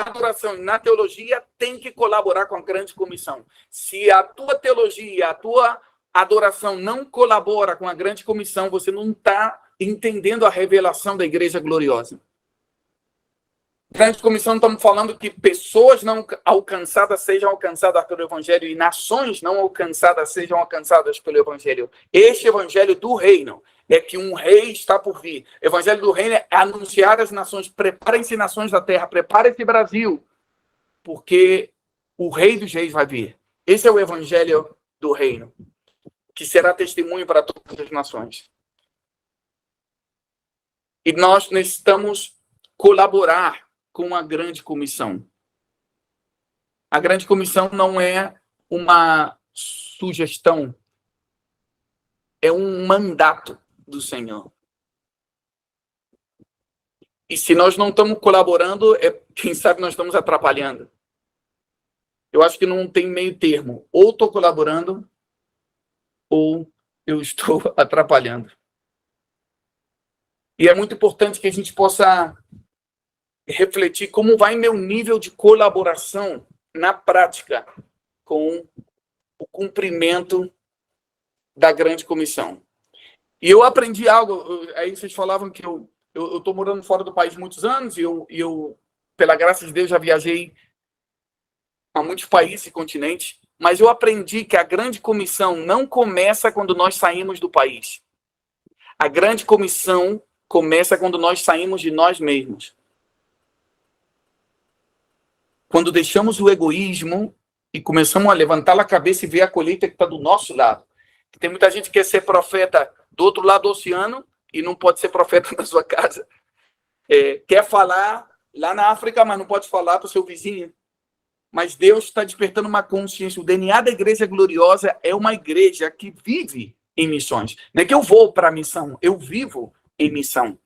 adoração e na teologia, tem que colaborar com a grande comissão. Se a tua teologia, a tua adoração não colabora com a grande comissão, você não está entendendo a revelação da igreja gloriosa. Grande comissão, estamos falando que pessoas não alcançadas sejam alcançadas pelo evangelho e nações não alcançadas sejam alcançadas pelo evangelho. Este evangelho do reino é que um rei está por vir. O evangelho do reino é anunciar às nações: preparem-se, nações da terra, preparem-se, Brasil, porque o rei dos reis vai vir. Esse é o evangelho do reino, que será testemunho para todas as nações. E nós necessitamos colaborar com a grande comissão. A grande comissão não é uma sugestão, é um mandato do Senhor. E se nós não estamos colaborando, quem sabe nós estamos atrapalhando. Eu acho que não tem meio termo. Ou estou colaborando, ou eu estou atrapalhando. E é muito importante que a gente possa refletir como vai meu nível de colaboração na prática com o cumprimento da grande comissão. E eu aprendi algo, aí vocês falavam que eu estou morando fora do país muitos anos, e eu, pela graça de Deus, já viajei a muitos países e continentes, mas eu aprendi que a grande comissão não começa quando nós saímos do país. A grande comissão começa quando nós saímos de nós mesmos. Quando deixamos o egoísmo e começamos a levantar a cabeça e ver a colheita que está do nosso lado. Tem muita gente que quer ser profeta do outro lado do oceano e não pode ser profeta na sua casa. Quer falar lá na África, mas não pode falar para o seu vizinho. Mas Deus está despertando uma consciência. O DNA da igreja gloriosa é uma igreja que vive em missões. Não é que eu vou para a missão, eu vivo em missão.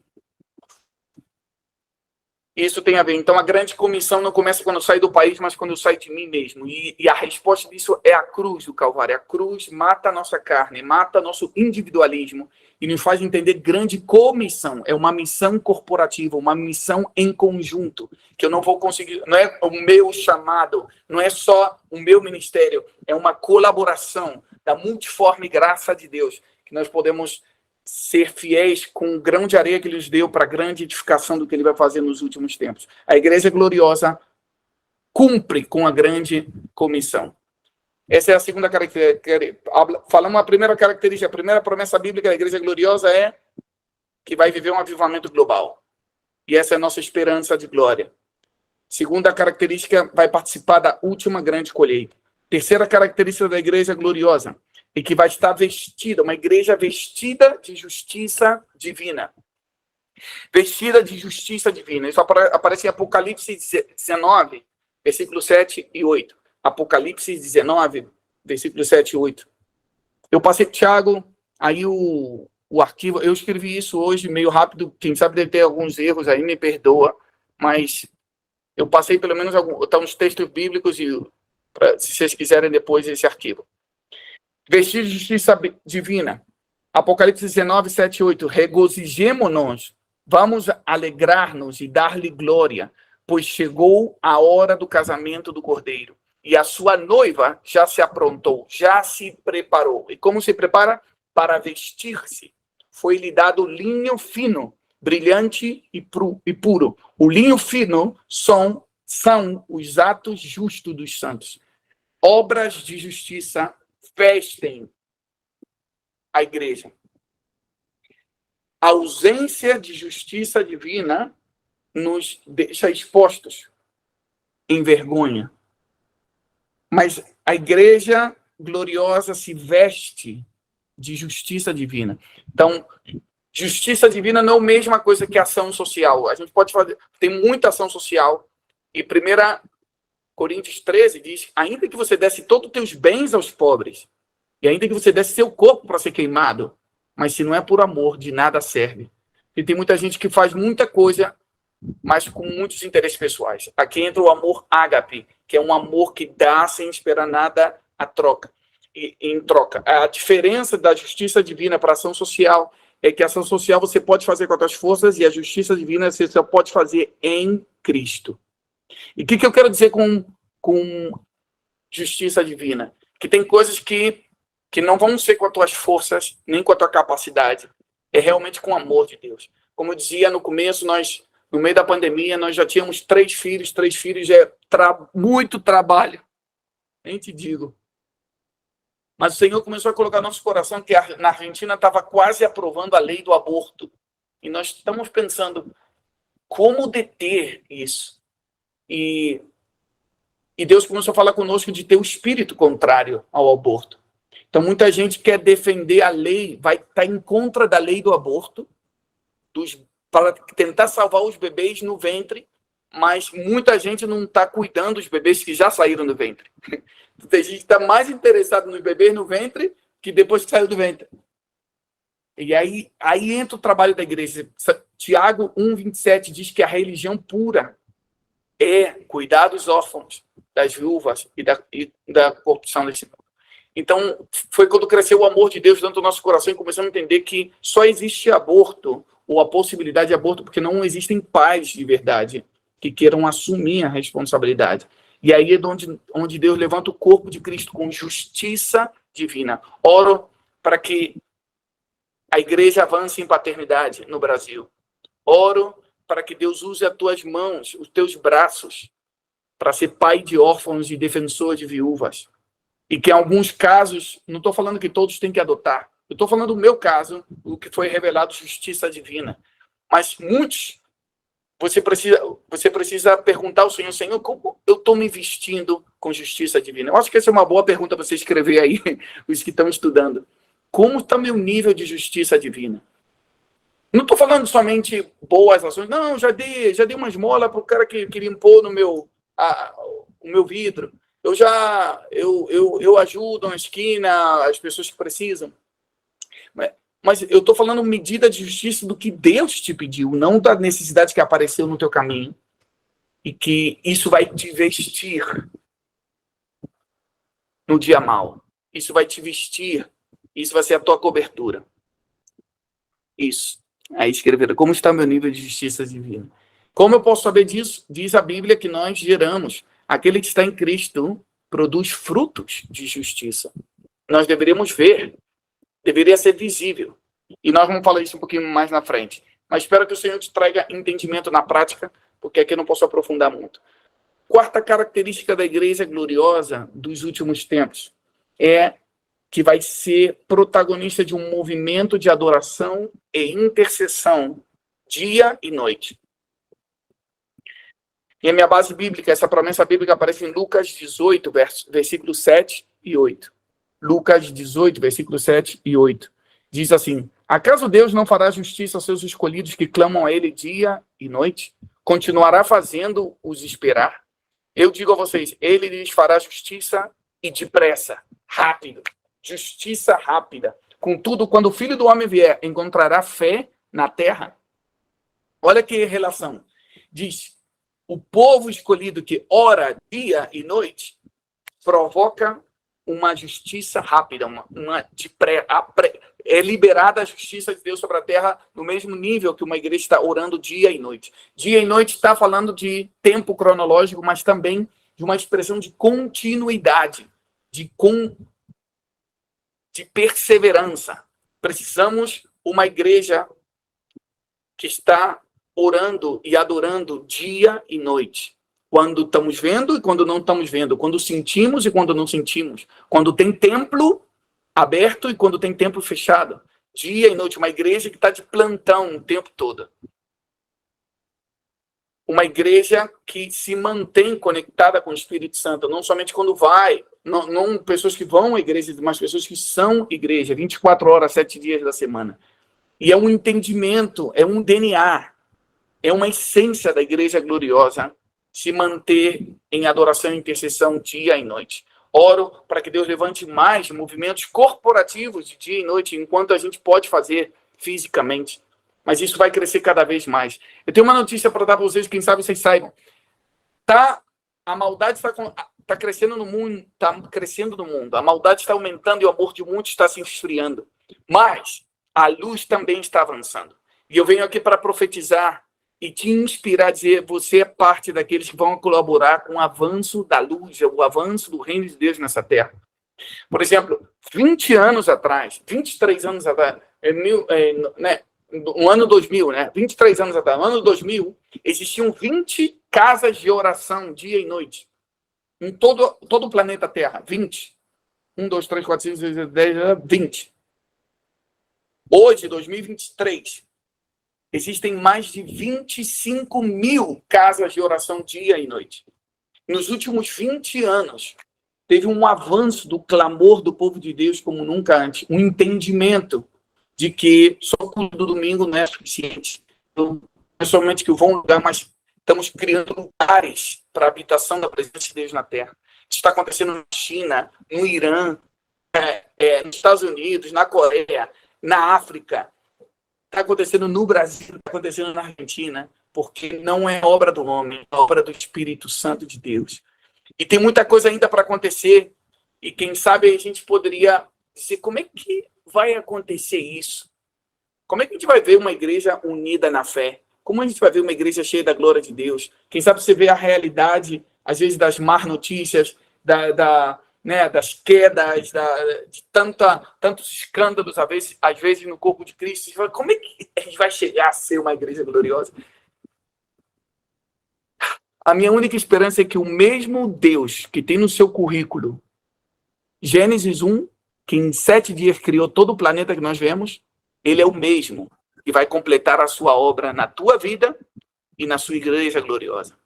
Isso tem a ver. Então, a grande comissão não começa quando eu saio do país, mas quando eu saio de mim mesmo. E a resposta disso é a cruz do Calvário. A cruz mata a nossa carne, mata nosso individualismo e nos faz entender grande comissão. É uma missão corporativa, uma missão em conjunto, que eu não vou conseguir. Não é o meu chamado, não é só o meu ministério, é uma colaboração da multiforme graça de Deus, que nós podemos ser fiéis com o grão de areia que ele nos deu para a grande edificação do que ele vai fazer nos últimos tempos. A igreja gloriosa cumpre com a grande comissão. Essa é a segunda característica. Falamos a primeira característica, a primeira promessa bíblica da igreja gloriosa é que vai viver um avivamento global. e essa é a nossa esperança de glória. Segunda característica, vai participar da última grande colheita. Terceira característica da igreja gloriosa, é que vai estar vestida, uma igreja vestida de justiça divina. Vestida de justiça divina. Isso aparece em Apocalipse 19, versículos 7 e 8. Apocalipse 19, versículos 7 e 8. Eu passei para o Thiago, aí o arquivo, eu escrevi isso hoje meio rápido, quem sabe deve ter alguns erros aí, me perdoa, mas eu passei pelo menos uns textos bíblicos, se vocês quiserem depois esse arquivo. Vestir de justiça divina. Apocalipse 19, 7 e 8. Regozijemo-nos, vamos alegrar-nos e dar-lhe glória, pois chegou a hora do casamento do Cordeiro. E a sua noiva já se aprontou, já se preparou. E como se prepara? Para vestir-se. Foi-lhe dado linho fino, brilhante e puro. O linho fino são os atos justos dos santos. Obras de justiça vestem a igreja. A ausência de justiça divina nos deixa expostos em vergonha. Mas a igreja gloriosa se veste de justiça divina. Então, justiça divina não é a mesma coisa que ação social. A gente pode fazer, tem muita ação social. E 1 Coríntios 13 diz, ainda que você desse todos os teus bens aos pobres, e ainda que você desse seu corpo para ser queimado, mas se não é por amor, de nada serve. E tem muita gente que faz muita coisa, mas com muitos interesses pessoais. Aqui entra o amor ágape, que é um amor que dá sem esperar nada em troca. A diferença da justiça divina para a ação social é que a ação social você pode fazer com as suas forças e a justiça divina você só pode fazer em Cristo. E o que eu quero dizer com justiça divina? Que tem coisas que não vão ser com as tuas forças, nem com a tua capacidade. É realmente com o amor de Deus. Como eu dizia no começo, no meio da pandemia, nós já tínhamos 3 filhos. 3 filhos é muito trabalho. Nem te digo. Mas o Senhor começou a colocar no nosso coração que na Argentina estava quase aprovando a lei do aborto. E nós estamos pensando como deter isso. E Deus começou a falar conosco de ter o espírito contrário ao aborto. Então, muita gente quer defender a lei, vai estar em contra da lei do aborto, para tentar salvar os bebês no ventre, mas muita gente não está cuidando dos bebês que já saíram do ventre. Tem gente que está mais interessado nos bebês no ventre que depois que saiu do ventre. E aí entra o trabalho da igreja. Tiago 1,27 diz que a religião pura é cuidar dos órfãos, das viúvas e da corrupção desse mundo. Então, foi quando cresceu o amor de Deus dentro do nosso coração e começamos a entender que só existe aborto, ou a possibilidade de aborto, porque não existem pais de verdade que queiram assumir a responsabilidade. E aí é onde Deus levanta o corpo de Cristo com justiça divina. Oro para que a igreja avance em paternidade no Brasil. Oro para que Deus use as tuas mãos, os teus braços, para ser pai de órfãos e defensor de viúvas. E que em alguns casos, não estou falando que todos têm que adotar, eu estou falando do meu caso, o que foi revelado justiça divina. Mas muitos, você precisa perguntar ao Senhor, Senhor, como eu estou me vestindo com justiça divina? Eu acho que essa é uma boa pergunta para você escrever aí, os que estão estudando. Como está meu nível de justiça divina? Não estou falando somente boas ações, não, já dei uma esmola para o cara que queria impor no o meu vidro. Eu ajudo na esquina, as pessoas que precisam. Mas eu estou falando medida de justiça do que Deus te pediu, não da necessidade que apareceu no teu caminho. E que isso vai te vestir no dia mau. Isso vai te vestir. Isso vai ser a tua cobertura. Isso. Aí escreveram, como está meu nível de justiça divina? Como eu posso saber disso? Diz a Bíblia que nós geramos. Aquele que está em Cristo produz frutos de justiça. Nós deveríamos ver. Deveria ser visível. E nós vamos falar isso um pouquinho mais na frente. Mas espero que o Senhor te traga entendimento na prática, porque aqui eu não posso aprofundar muito. Quarta característica da igreja gloriosa dos últimos tempos é que vai ser protagonista de um movimento de adoração e intercessão dia e noite. E a minha base bíblica, essa promessa bíblica aparece em Lucas 18, versículos 7 e 8. Lucas 18, versículos 7 e 8. Diz assim: acaso Deus não fará justiça aos seus escolhidos que clamam a ele dia e noite? Continuará fazendo-os esperar? Eu digo a vocês, ele lhes fará justiça e depressa, rápido. Justiça rápida. Contudo, quando o Filho do Homem vier, encontrará fé na terra? Olha que relação. Diz, o povo escolhido que ora dia e noite provoca uma justiça rápida, é liberada a justiça de Deus sobre a terra no mesmo nível que uma igreja está orando dia e noite. Dia e noite está falando de tempo cronológico, mas também de uma expressão de continuidade, de perseverança. Precisamos uma igreja que está orando e adorando dia e noite. Quando estamos vendo e quando não estamos vendo. Quando sentimos e quando não sentimos. Quando tem templo aberto e quando tem templo fechado. Dia e noite. Uma igreja que está de plantão o tempo todo. Uma igreja que se mantém conectada com o Espírito Santo. Não somente quando vai. Não pessoas que vão à igreja, mas pessoas que são igreja. 24 horas, 7 dias da semana. E é um entendimento, é um DNA. É uma essência da igreja gloriosa. Se manter em adoração e intercessão dia e noite. Oro para que Deus levante mais movimentos corporativos de dia e noite, enquanto a gente pode fazer fisicamente. Mas isso vai crescer cada vez mais. Eu tenho uma notícia para dar para vocês, quem sabe vocês saibam. A maldade está crescendo no mundo, A maldade está aumentando e o amor de muitos está se esfriando. Mas a luz também está avançando. E eu venho aqui para profetizar e te inspirar a dizer, você é parte daqueles que vão colaborar com o avanço da luz, o avanço do reino de Deus nessa terra. Por exemplo, 20 anos atrás, 23 anos atrás, no ano 2000, 23 anos atrás, no ano 2000, existiam 20 casas de oração dia e noite. Em todo o planeta Terra, 20. 1, 2, 3, 4, 5, 6, 7, 10, 20. Hoje, 2023, existem mais de 25 mil casas de oração dia e noite. Nos últimos 20 anos, teve um avanço do clamor do povo de Deus como nunca antes. Um entendimento de que só o culto do domingo não é suficiente. Não é somente que vão lugar, mas estamos criando lugares para a habitação da presença de Deus na Terra. Isso está acontecendo na China, no Irã, nos Estados Unidos, na Coreia, na África. Está acontecendo no Brasil, está acontecendo na Argentina, porque não é obra do homem, é obra do Espírito Santo de Deus. E tem muita coisa ainda para acontecer, e quem sabe a gente poderia dizer como é que vai acontecer isso? Como é que a gente vai ver uma igreja unida na fé? Como a gente vai ver uma igreja cheia da glória de Deus? Quem sabe você vê a realidade, às vezes, das más notícias, das quedas, de tantos escândalos, às vezes, no corpo de Cristo. Como é que a gente vai chegar a ser uma igreja gloriosa? A minha única esperança é que o mesmo Deus que tem no seu currículo Gênesis 1, que em 7 dias criou todo o planeta que nós vemos, ele é o mesmo e vai completar a sua obra na tua vida e na sua igreja gloriosa.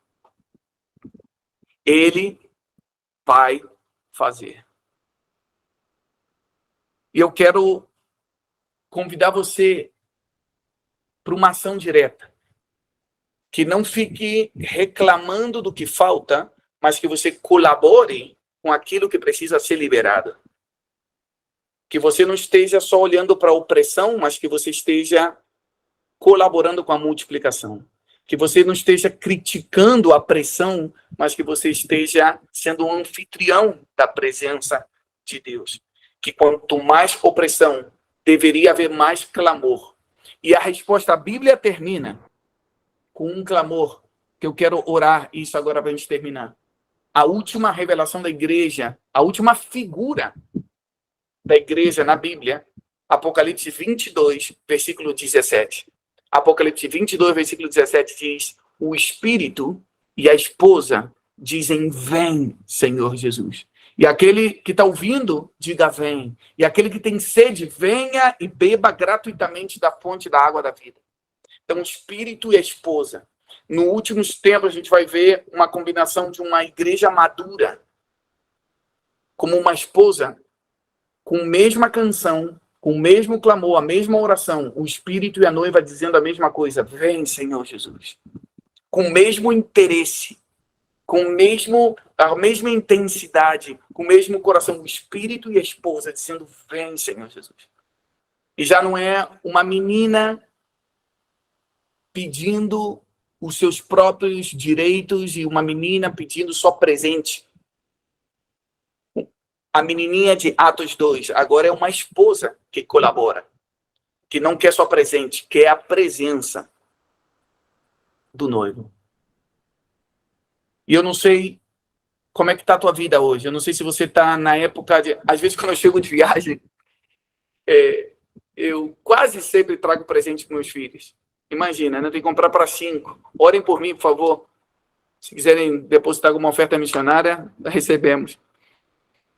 Ele vai fazer. E eu quero convidar você para uma ação direta. Que não fique reclamando do que falta, mas que você colabore com aquilo que precisa ser liberado. Que você não esteja só olhando para a opressão, mas que você esteja colaborando com a multiplicação. Que você não esteja criticando a pressão, mas que você esteja sendo um anfitrião da presença de Deus. Que quanto mais opressão, deveria haver mais clamor. E a resposta, a Bíblia termina com um clamor, que eu quero orar isso agora para a gente terminar. A última revelação da igreja, a última figura da igreja na Bíblia, Apocalipse 22, versículo 17. Apocalipse 22, versículo 17 diz: o Espírito e a esposa dizem: vem, Senhor Jesus. E aquele que está ouvindo, diga: vem. E aquele que tem sede, venha e beba gratuitamente da fonte da água da vida. Então, o Espírito e a esposa. no últimos tempos, a gente vai ver uma combinação de uma igreja madura, como uma esposa, com a mesma canção, com o mesmo clamor, a mesma oração, o Espírito e a noiva dizendo a mesma coisa: vem, Senhor Jesus. Com o mesmo interesse, com a mesma intensidade, com o mesmo coração, o Espírito e a esposa dizendo: vem, Senhor Jesus. E já não é uma menina pedindo os seus próprios direitos e uma menina pedindo só presente. A menininha de Atos 2 agora é uma esposa que colabora, que não quer só presente, quer a presença do noivo. E eu não sei como é que está a tua vida hoje. Eu não sei se você está na época de... Às vezes, quando eu chego de viagem, eu quase sempre trago presente para meus filhos. Imagina, né? Tem que comprar para 5. Orem por mim, por favor. Se quiserem depositar alguma oferta missionária, recebemos.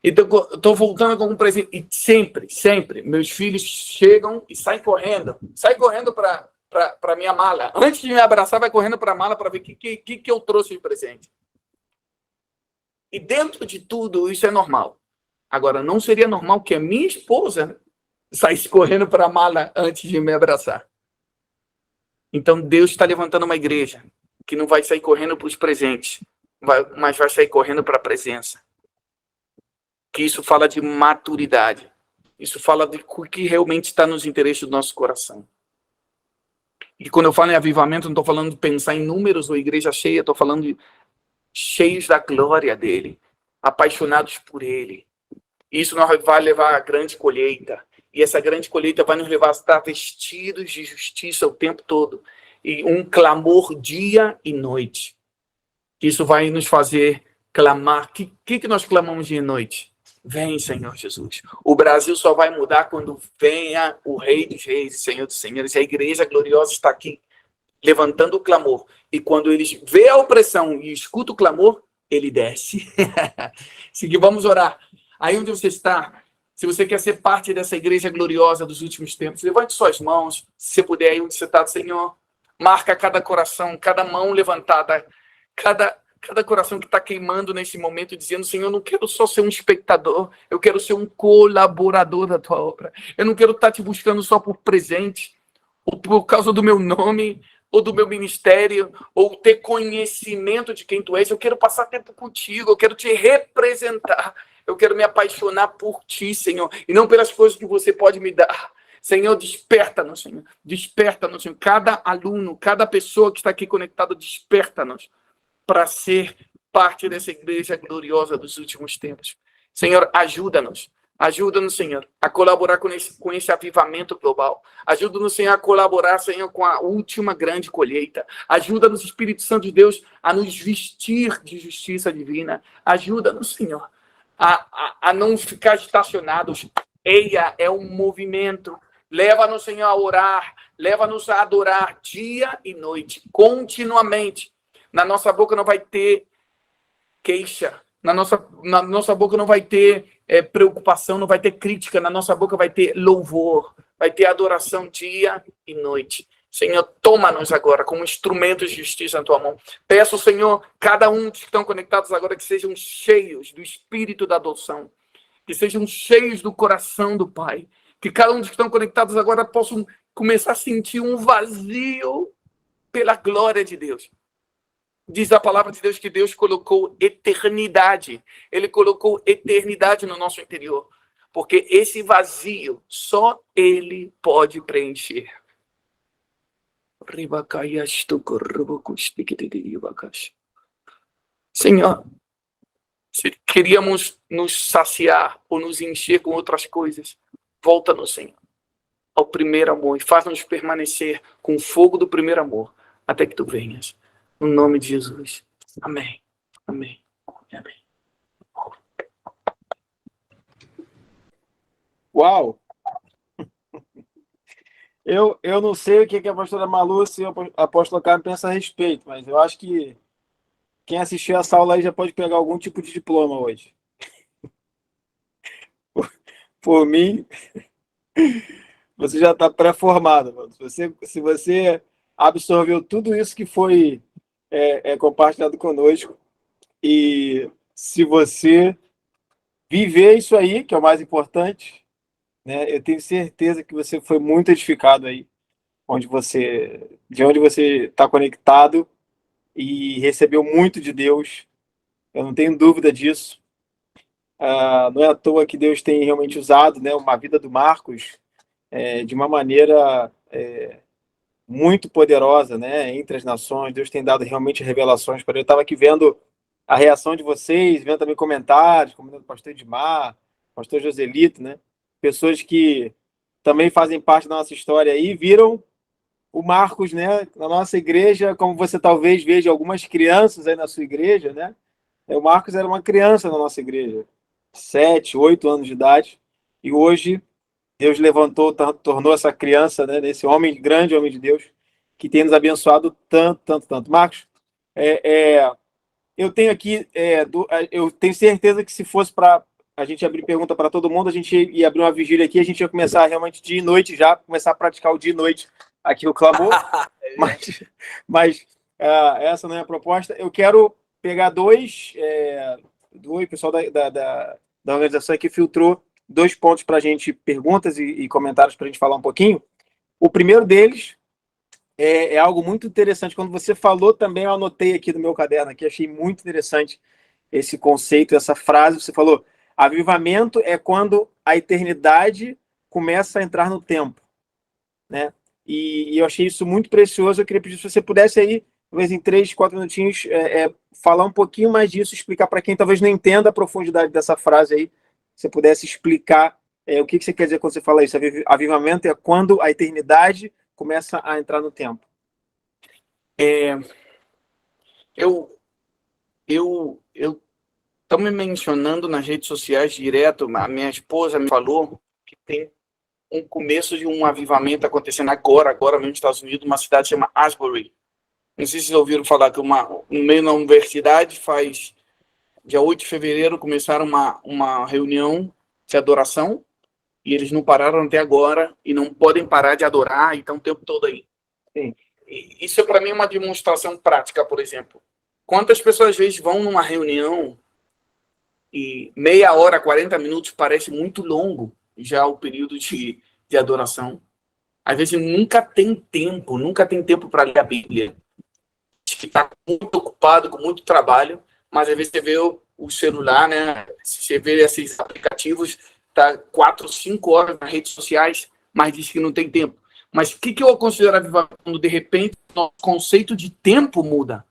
Então, estou voltando com um presente. E sempre, meus filhos chegam e saem correndo. Saem correndo para minha mala. Antes de me abraçar, vai correndo para a mala para ver o que eu trouxe de presente. E dentro de tudo, isso é normal. Agora, não seria normal que a minha esposa saísse correndo para a mala antes de me abraçar. Então, Deus está levantando uma igreja que não vai sair correndo para os presentes, mas vai sair correndo para a presença. Que isso fala de maturidade. Isso fala de o que realmente está nos interesses do nosso coração. E quando eu falo em avivamento, não estou falando de pensar em números ou igreja cheia, estou falando de cheios da glória dele, apaixonados por ele. Isso nos vai levar à grande colheita. E essa grande colheita vai nos levar a estar vestidos de justiça o tempo todo. E um clamor dia e noite. Isso vai nos fazer clamar. O que nós clamamos dia e noite? Vem, Senhor Jesus. O Brasil só vai mudar quando venha o Rei dos Reis, Senhor dos Senhores. A igreja gloriosa está aqui, levantando o clamor. E quando eles vê a opressão e escuta o clamor, ele desce. Seguir, vamos orar. Aí onde você está, se você quer ser parte dessa igreja gloriosa dos últimos tempos, levante suas mãos, se você puder, aí onde você está, Senhor. Marca cada coração, cada mão levantada, cada coração que está queimando nesse momento, dizendo: Senhor, eu não quero só ser um espectador, eu quero ser um colaborador da tua obra. Eu não quero estar te buscando só por presente, ou por causa do meu nome, ou do meu ministério, ou ter conhecimento de quem tu és. Eu quero passar tempo contigo, eu quero te representar, eu quero me apaixonar por ti, Senhor, e não pelas coisas que você pode me dar. Senhor, desperta-nos, Senhor. Desperta-nos, Senhor. Cada aluno, cada pessoa que está aqui conectada, desperta-nos para ser parte dessa igreja gloriosa dos últimos tempos. Senhor, ajuda-nos. Ajuda-nos, Senhor, a colaborar com esse avivamento global. Ajuda-nos, Senhor, a colaborar, Senhor, com a última grande colheita. Ajuda-nos, Espírito Santo de Deus, a nos vestir de justiça divina. Ajuda-nos, Senhor, a não ficar estacionados. Eia, é um movimento. Leva-nos, Senhor, a orar. Leva-nos a adorar dia e noite, continuamente. Na nossa boca não vai ter queixa. Na nossa boca não vai ter preocupação, não vai ter crítica. Na nossa boca vai ter louvor, vai ter adoração dia e noite. Senhor, toma-nos agora como instrumentos de justiça na tua mão. Peço, Senhor, cada um dos que estão conectados agora, que sejam cheios do espírito da adoção, que sejam cheios do coração do Pai, que cada um dos que estão conectados agora possam começar a sentir um vazio pela glória de Deus. Diz a palavra de Deus que Deus colocou eternidade. Ele colocou eternidade no nosso interior. Porque esse vazio, só Ele pode preencher. Senhor, se queríamos nos saciar ou nos encher com outras coisas, volta-nos, Senhor, ao primeiro amor e faz-nos permanecer com o fogo do primeiro amor até que Tu venhas. No nome de Jesus. Amém. Amém. Amém. Uau! Eu não sei o que a pastora Malu e o apóstolo Carlos pensam a respeito, mas eu acho que quem assistiu essa aula aí já pode pegar algum tipo de diploma hoje. Por mim, você já está pré-formado. Se você absorveu tudo isso que foi compartilhado conosco. E se você viver isso aí, que é o mais importante, né, eu tenho certeza que você foi muito edificado aí, de onde você está conectado e recebeu muito de Deus. Eu não tenho dúvida disso. Não é à toa que Deus tem realmente usado, né, uma vida do Marcos de uma maneira muito poderosa, né, entre as nações. Deus tem dado realmente revelações para ele. Eu estava aqui vendo a reação de vocês, vendo também comentários, como do pastor Edmar, pastor Joselito, né, pessoas que também fazem parte da nossa história aí, viram o Marcos, né, na nossa igreja, como você talvez veja algumas crianças aí na sua igreja, né? O Marcos era uma criança na nossa igreja, 7, 8 anos de idade, e hoje Deus levantou, tornou essa criança, né, nesse homem, grande homem de Deus, que tem nos abençoado tanto, tanto, tanto. Marcos, eu tenho aqui, eu tenho certeza que se fosse para a gente abrir pergunta para todo mundo, a gente ia abrir uma vigília aqui, a gente ia começar realmente dia e noite já, começar a praticar o dia e noite aqui o clamor, mas essa não é a proposta. Eu quero pegar dois, o pessoal da organização aqui filtrou 2 pontos para a gente, perguntas e comentários para a gente falar um pouquinho. O primeiro deles é algo muito interessante. Quando você falou também, eu anotei aqui no meu caderno, aqui, achei muito interessante esse conceito, essa frase. Você falou, avivamento é quando a eternidade começa a entrar no tempo, né? E eu achei isso muito precioso. Eu queria pedir se você pudesse aí, talvez em 3, 4 minutinhos, falar um pouquinho mais disso, explicar para quem talvez não entenda a profundidade dessa frase aí, se você pudesse explicar o que você quer dizer quando você fala isso. Avivamento é quando a eternidade começa a entrar no tempo. Eu estou me mencionando nas redes sociais direto, a minha esposa me falou que tem um começo de um avivamento acontecendo agora mesmo nos Estados Unidos, uma cidade chamada Asbury. Não sei se vocês ouviram falar que no meio da universidade, dia 8 de fevereiro, começaram uma reunião de adoração, e eles não pararam até agora, e não podem parar de adorar, e estão o tempo todo aí. Sim. E isso, para mim, é uma demonstração prática, por exemplo. Quantas pessoas, às vezes, vão numa reunião e meia hora, 40 minutos, parece muito longo, já o período de adoração. Às vezes, nunca tem tempo para ler a Bíblia. Está muito ocupado, com muito trabalho, mas às vezes você vê o celular, né? Você vê esses aplicativos, tá 4, 5 horas nas redes sociais, mas diz que não tem tempo. Mas o que eu considero avivamento? Quando, de repente, o nosso conceito de tempo muda.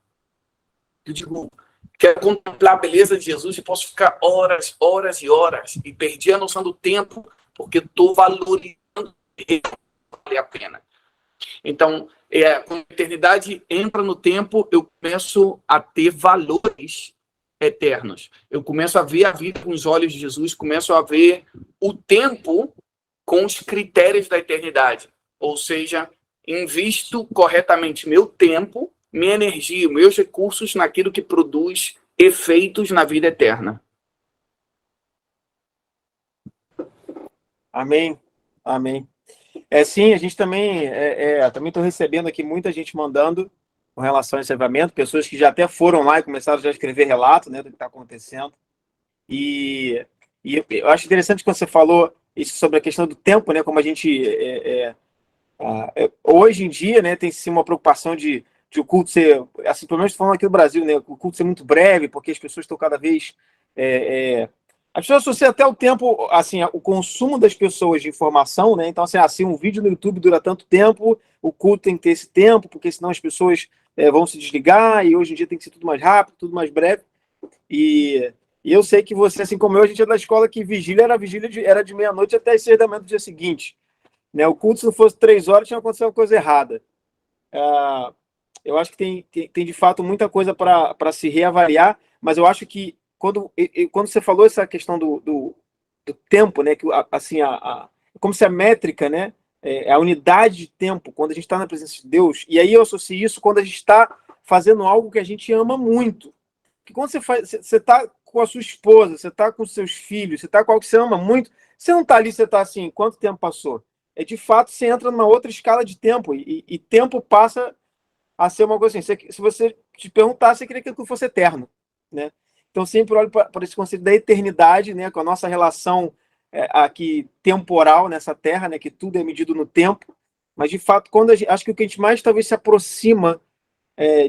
Eu digo, quero contemplar a beleza de Jesus e posso ficar horas, horas e horas, e perdi a noção do tempo, porque estou valorizando ele, vale a pena. Então, quando a eternidade entra no tempo, eu começo a ter valores eternos. Eu começo a ver a vida com os olhos de Jesus, começo a ver o tempo com os critérios da eternidade. Ou seja, invisto corretamente meu tempo, minha energia, meus recursos naquilo que produz efeitos na vida eterna. Amém. Amém. Sim, a gente também estou recebendo aqui muita gente mandando com relação a esse avivamento, pessoas que já até foram lá e começaram já a escrever relato, né, do que está acontecendo. E eu acho interessante quando você falou isso sobre a questão do tempo, né, como a gente hoje em dia, né, tem sim uma preocupação de o culto ser, assim, pelo menos falando aqui no Brasil, né, o culto ser muito breve, porque as pessoas estão cada vez as pessoas associam até o tempo, assim, o consumo das pessoas de informação, né? Então, assim, um vídeo no YouTube dura tanto tempo, o culto tem que ter esse tempo, porque senão as pessoas vão se desligar, e hoje em dia tem que ser tudo mais rápido, tudo mais breve. E eu sei que você, assim como eu, a gente é da escola que era de meia-noite até as 6 da manhã do dia seguinte. Né? O culto, se não fosse 3 horas, tinha acontecido uma coisa errada. Eu acho que tem de fato muita coisa para se reavaliar, mas eu acho que quando você falou essa questão do tempo, né, que assim como se a métrica, né, a unidade de tempo, quando a gente está na presença de Deus, e aí eu associo isso quando a gente está fazendo algo que a gente ama muito. Que quando você está com a sua esposa, você está com os seus filhos, você está com algo que você ama muito, você não está ali, você está assim, quanto tempo passou? De fato, você entra numa outra escala de tempo, e tempo passa a ser uma coisa assim, se você te perguntar se você queria que aquilo fosse eterno, né? Então, sempre olho para esse conceito da eternidade, né? Com a nossa relação aqui temporal nessa terra, né? Que tudo é medido no tempo. Mas, de fato, acho que o que a gente mais talvez se aproxima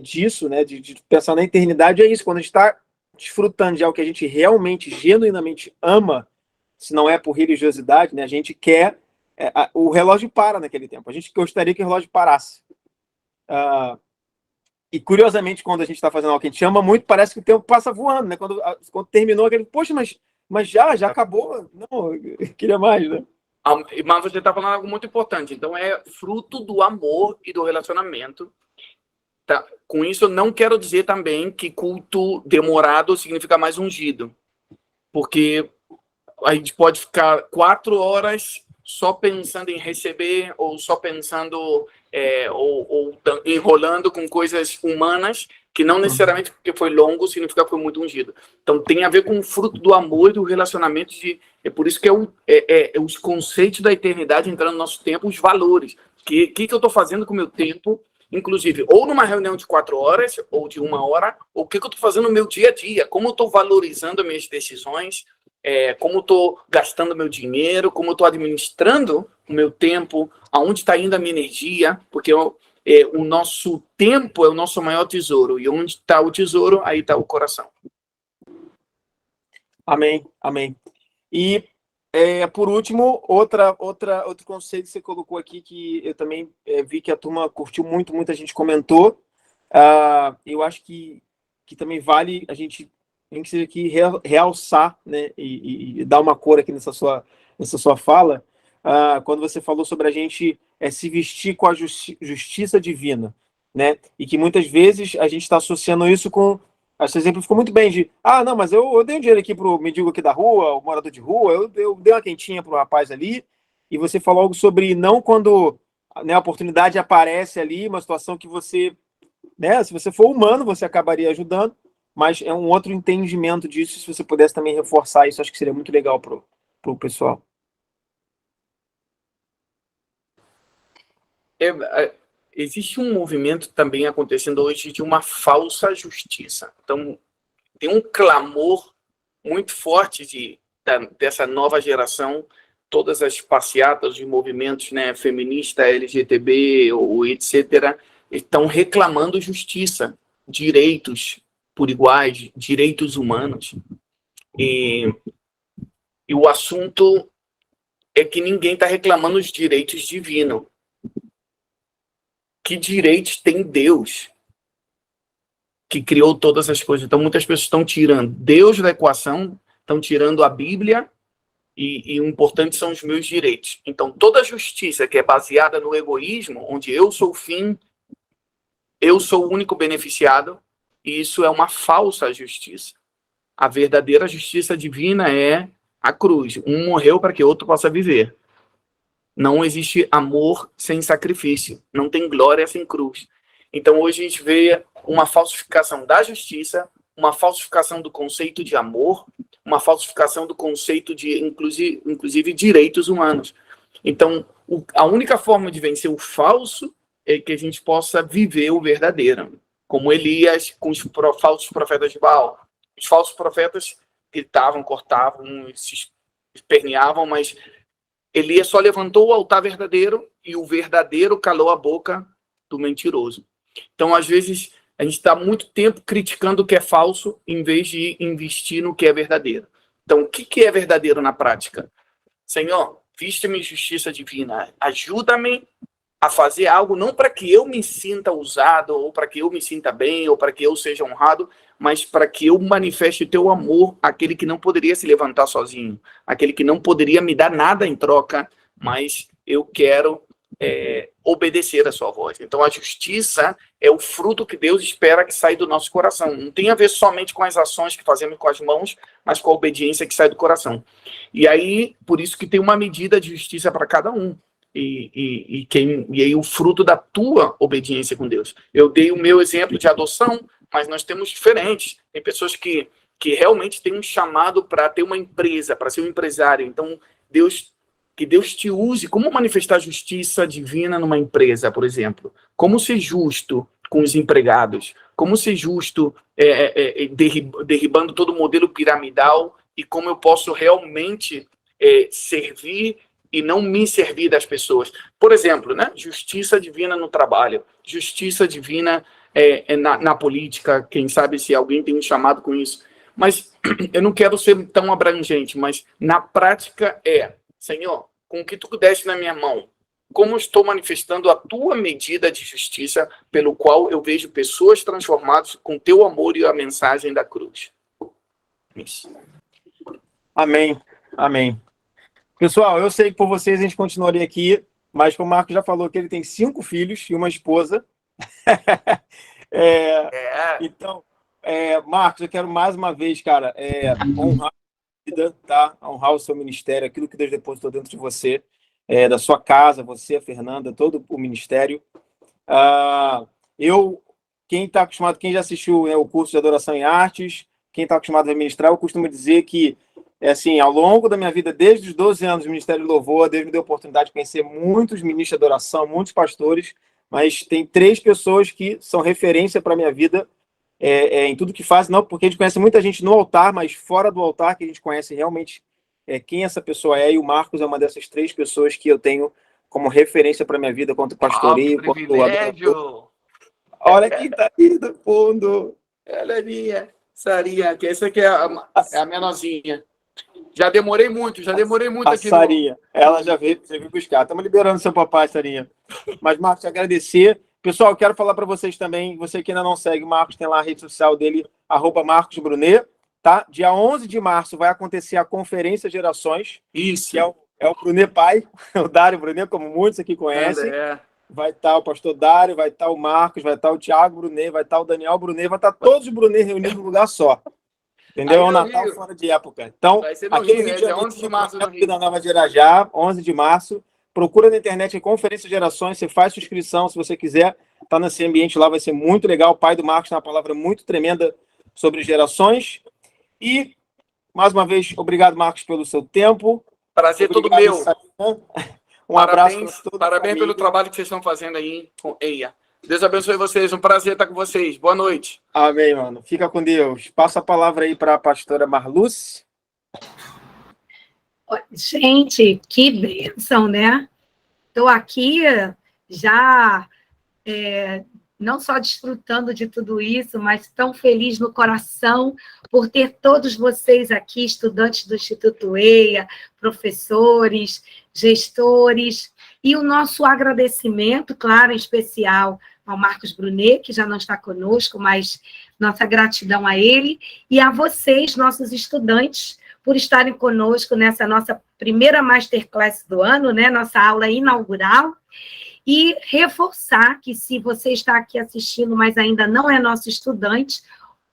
disso, né? De pensar na eternidade é isso. Quando a gente está desfrutando de algo que a gente realmente, genuinamente ama, se não é por religiosidade, né? A gente quer... o relógio para naquele tempo. A gente gostaria que o relógio parasse. E, curiosamente, quando a gente está fazendo algo que a gente ama muito, parece que o tempo passa voando, né? Quando terminou aquele... Poxa, mas já acabou? Não, eu queria mais, né? Mas você está falando algo muito importante. Então, é fruto do amor e do relacionamento. Tá? Com isso, eu não quero dizer também que culto demorado significa mais ungido. Porque a gente pode ficar 4 horas só pensando em receber, ou só pensando, ou enrolando com coisas humanas, que não necessariamente porque foi longo significa que foi muito ungido. Então, tem a ver com o fruto do amor e do relacionamento. É por isso que os conceitos da eternidade entrando no nosso tempo, os valores. O que eu estou fazendo com o meu tempo, inclusive, ou numa reunião de 4 horas, ou de 1 hora, ou o que eu estou fazendo no meu dia a dia, como eu estou valorizando as minhas decisões, como eu estou gastando meu dinheiro, como eu estou administrando o meu tempo, aonde está indo a minha energia, porque o nosso tempo é o nosso maior tesouro, e onde está o tesouro, aí está o coração. Amém, amém. E, por último, outro conceito que você colocou aqui, que eu também vi que a turma curtiu muito, muita gente comentou. Eu acho que também vale a gente aqui realçar, né, e dar uma cor aqui nessa sua fala, quando você falou sobre a gente se vestir com a justiça divina, né, e que muitas vezes a gente está associando isso com... Esse exemplo ficou muito bem de, não, mas eu dei um dinheiro aqui pro mendigo aqui da rua, o morador de rua, eu dei uma quentinha pro rapaz ali, e você falou algo sobre não quando, né, a oportunidade aparece ali, uma situação que você, né, se você for humano, você acabaria ajudando, mas é um outro entendimento disso. Se você pudesse também reforçar isso, acho que seria muito legal pro pessoal. Existe um movimento também acontecendo hoje de uma falsa justiça. Então, tem um clamor muito forte dessa nova geração, todas as passeatas de movimentos, né, feminista, LGTB, ou etc., estão reclamando justiça, direitos por iguais, direitos humanos. E o assunto é que ninguém está reclamando os direitos divinos. Que direitos tem Deus, que criou todas as coisas? Então, muitas pessoas estão tirando Deus da equação, estão tirando a Bíblia, e o importante são os meus direitos. Então, toda justiça que é baseada no egoísmo, onde eu sou o fim, eu sou o único beneficiado, e isso é uma falsa justiça. A verdadeira justiça divina é a cruz. Um morreu para que outro possa viver. Não existe amor sem sacrifício. Não tem glória sem cruz. Então, hoje a gente vê uma falsificação da justiça, uma falsificação do conceito de amor, uma falsificação do conceito de, inclusive, direitos humanos. Então, a única forma de vencer o falso é que a gente possa viver o verdadeiro. Como Elias com os falsos profetas de Baal. Os falsos profetas gritavam, cortavam, se esperneavam, mas Elias só levantou o altar verdadeiro e o verdadeiro calou a boca do mentiroso. Então, às vezes, a gente está muito tempo criticando o que é falso em vez de investir no que é verdadeiro. Então, o que é verdadeiro na prática? Senhor, viste-me justiça divina, ajuda-me a fazer algo não para que eu me sinta usado, ou para que eu me sinta bem, ou para que eu seja honrado, mas para que eu manifeste o teu amor àquele que não poderia se levantar sozinho, aquele que não poderia me dar nada em troca, mas eu quero obedecer a sua voz. Então, a justiça é o fruto que Deus espera que saia do nosso coração. Não tem a ver somente com as ações que fazemos com as mãos, mas com a obediência que sai do coração. E aí, por isso que tem uma medida de justiça para cada um. E aí o fruto da tua obediência com Deus. Eu dei o meu exemplo de adoção, mas nós temos diferentes. Tem pessoas que realmente têm um chamado para ter uma empresa, para ser um empresário. Então, que Deus te use. Como manifestar justiça divina numa empresa, por exemplo? Como ser justo com os empregados? Como ser justo, derribando todo o modelo piramidal, e como eu posso realmente servir e não me servir das pessoas? Por exemplo, né? Justiça divina no trabalho, justiça divina na política, quem sabe se alguém tem um chamado com isso. Mas eu não quero ser tão abrangente, mas na prática Senhor, com o que tu deste na minha mão, como estou manifestando a tua medida de justiça, pelo qual eu vejo pessoas transformadas com teu amor e a mensagem da cruz. Isso. Amém, amém. Pessoal, eu sei que por vocês a gente continuaria aqui, mas como o Marcos já falou que ele tem 5 filhos e uma esposa. Então, Marcos, eu quero mais uma vez, cara, honrar a vida, tá? Honrar o seu ministério, aquilo que Deus depositou dentro de você, da sua casa, você, a Fernanda, todo o ministério. Quem está acostumado, quem já assistiu o curso de adoração em artes, quem está acostumado a ministrar, eu costumo dizer que, assim, ao longo da minha vida, desde os 12 anos do Ministério de Louvor, Deus me deu a oportunidade de conhecer muitos ministros de adoração, muitos pastores, mas tem 3 pessoas que são referência para a minha vida em tudo que fazem, não porque a gente conhece muita gente no altar, mas fora do altar, que a gente conhece realmente quem essa pessoa é, e o Marcos é uma dessas 3 pessoas que eu tenho como referência para a minha vida, quanto pastoreio, quanto adorador. Olha quem está aí do fundo. Ela é minha, Sarinha, que essa aqui é a menorzinha. Já demorei muito aqui. Sarinha, ela já veio buscar. Estamos liberando seu papai, Sarinha. Mas, Marcos, agradecer. Pessoal, eu quero falar para vocês também, você que ainda não segue o Marcos, tem lá a rede social dele, @MarcosBrunet, tá? Dia 11 de março vai acontecer a Conferência Gerações. Isso. Que é o Brunet pai, o Dário Brunet, como muitos aqui conhecem. Vai estar o pastor Dário, vai estar o Marcos, vai estar o Thiago Brunet, vai estar o Daniel Brunet, vai estar todos os Brunet reunidos num lugar só. Entendeu? É um Natal fora de época. Então, aqui no Rio de Janeiro, 11 de março no Rio da Nova de Irajá, 11 de março. Procura na internet em Conferência Gerações, você faz sua inscrição, se você quiser, tá nesse ambiente lá, vai ser muito legal. O pai do Marcos tem uma palavra muito tremenda sobre gerações. E, mais uma vez, obrigado, Marcos, pelo seu tempo. Prazer todo meu. Abraço para todos. Parabéns pelo trabalho que vocês estão fazendo aí com EIA. Deus abençoe vocês, um prazer estar com vocês. Boa noite. Amém, mano. Fica com Deus. Passa a palavra aí para a pastora Marluce. Gente, que bênção, né? Estou aqui já não só desfrutando de tudo isso, mas tão feliz no coração por ter todos vocês aqui, estudantes do Instituto EIA, professores, gestores, e o nosso agradecimento, claro, em especial ao Marcos Brunet, que já não está conosco, mas nossa gratidão a ele, e a vocês, nossos estudantes, por estarem conosco nessa nossa primeira Masterclass do ano, né, nossa aula inaugural, e reforçar que se você está aqui assistindo, mas ainda não é nosso estudante,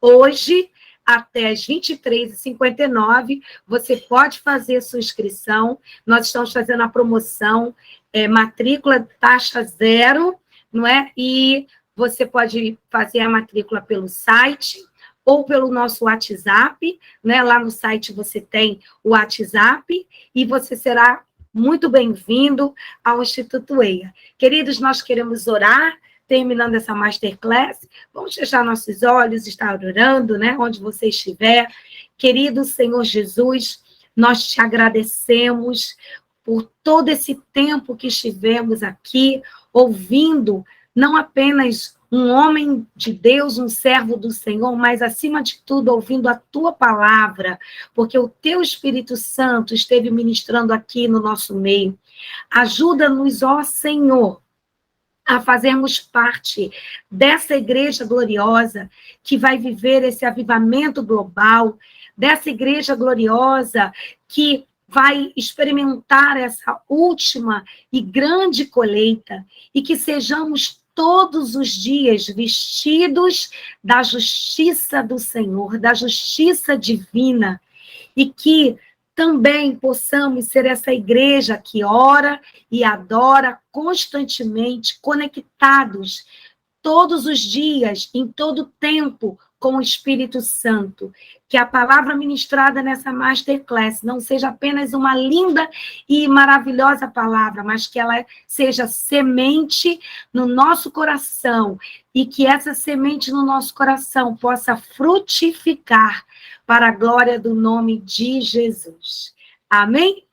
hoje, até as 23h59, você pode fazer sua inscrição. Nós estamos fazendo a promoção, matrícula taxa 0, não é? E você pode fazer a matrícula pelo site ou pelo nosso WhatsApp, né? Lá no site você tem o WhatsApp e você será muito bem-vindo ao Instituto EIA. Queridos, nós queremos orar, terminando essa Masterclass. Vamos fechar nossos olhos, estar orando, né? Onde você estiver. Querido Senhor Jesus, nós te agradecemos por todo esse tempo que estivemos aqui, ouvindo não apenas um homem de Deus, um servo do Senhor, mas, acima de tudo, ouvindo a tua palavra, porque o teu Espírito Santo esteve ministrando aqui no nosso meio. Ajuda-nos, ó Senhor, a fazermos parte dessa igreja gloriosa que vai viver esse avivamento global, dessa igreja gloriosa que vai experimentar essa última e grande colheita, e que sejamos todos os dias vestidos da justiça do Senhor, da justiça divina, e que também possamos ser essa igreja que ora e adora constantemente, conectados todos os dias, em todo tempo, com o Espírito Santo. Que a palavra ministrada nessa Masterclass não seja apenas uma linda e maravilhosa palavra, mas que ela seja semente no nosso coração e que essa semente no nosso coração possa frutificar para a glória do nome de Jesus. Amém?